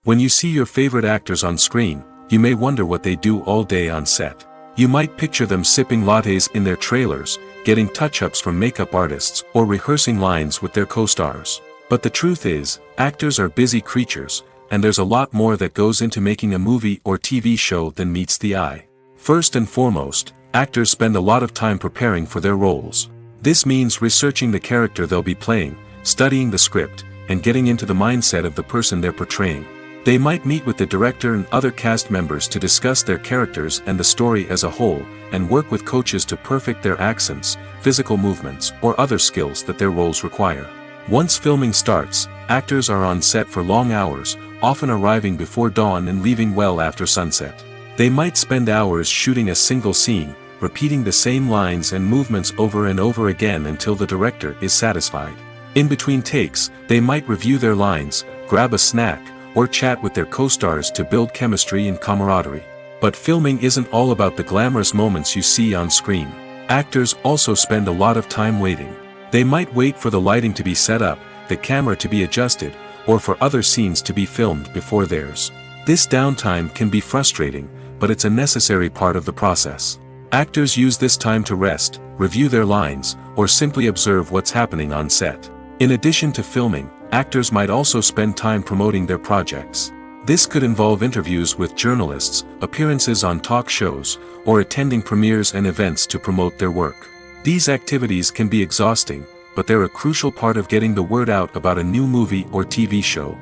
When you see your favorite actors on screen, you may wonder what they do all day on set. You might picture them sipping lattes in their trailers, getting touch-ups from makeup artists, or rehearsing lines with their co-stars. But the truth is, actors are busy creatures, and there's a lot more that goes into making a movie or TV show than meets the eye. First and foremost, actors spend a lot of time preparing for their roles. This means researching the character they'll be playing, studying the script, and getting into the mindset of the person they're portraying. They might meet with the director and other cast members to discuss their characters and the story as a whole, and work with coaches to perfect their accents, physical movements, or other skills that their roles require. Once filming starts, actors are on set for long hours, often arriving before dawn and leaving well after sunset. They might spend hours shooting a single scene, repeating the same lines and movements over and over again until the director is satisfied. In between takes, they might review their lines, grab a snack, or chat with their co-stars to build chemistry and camaraderie. But filming isn't all about the glamorous moments you see on screen. Actors also spend a lot of time waiting. They might wait for the lighting to be set up, the camera to be adjusted, or for other scenes to be filmed before theirs. This downtime can be frustrating, but it's a necessary part of the process. Actors use this time to rest, review their lines, or simply observe what's happening on set. In addition to filming, actors might also spend time promoting their projects. This could involve interviews with journalists, appearances on talk shows, or attending premieres and events to promote their work. These activities can be exhausting, but they're a crucial part of getting the word out about a new movie or TV show.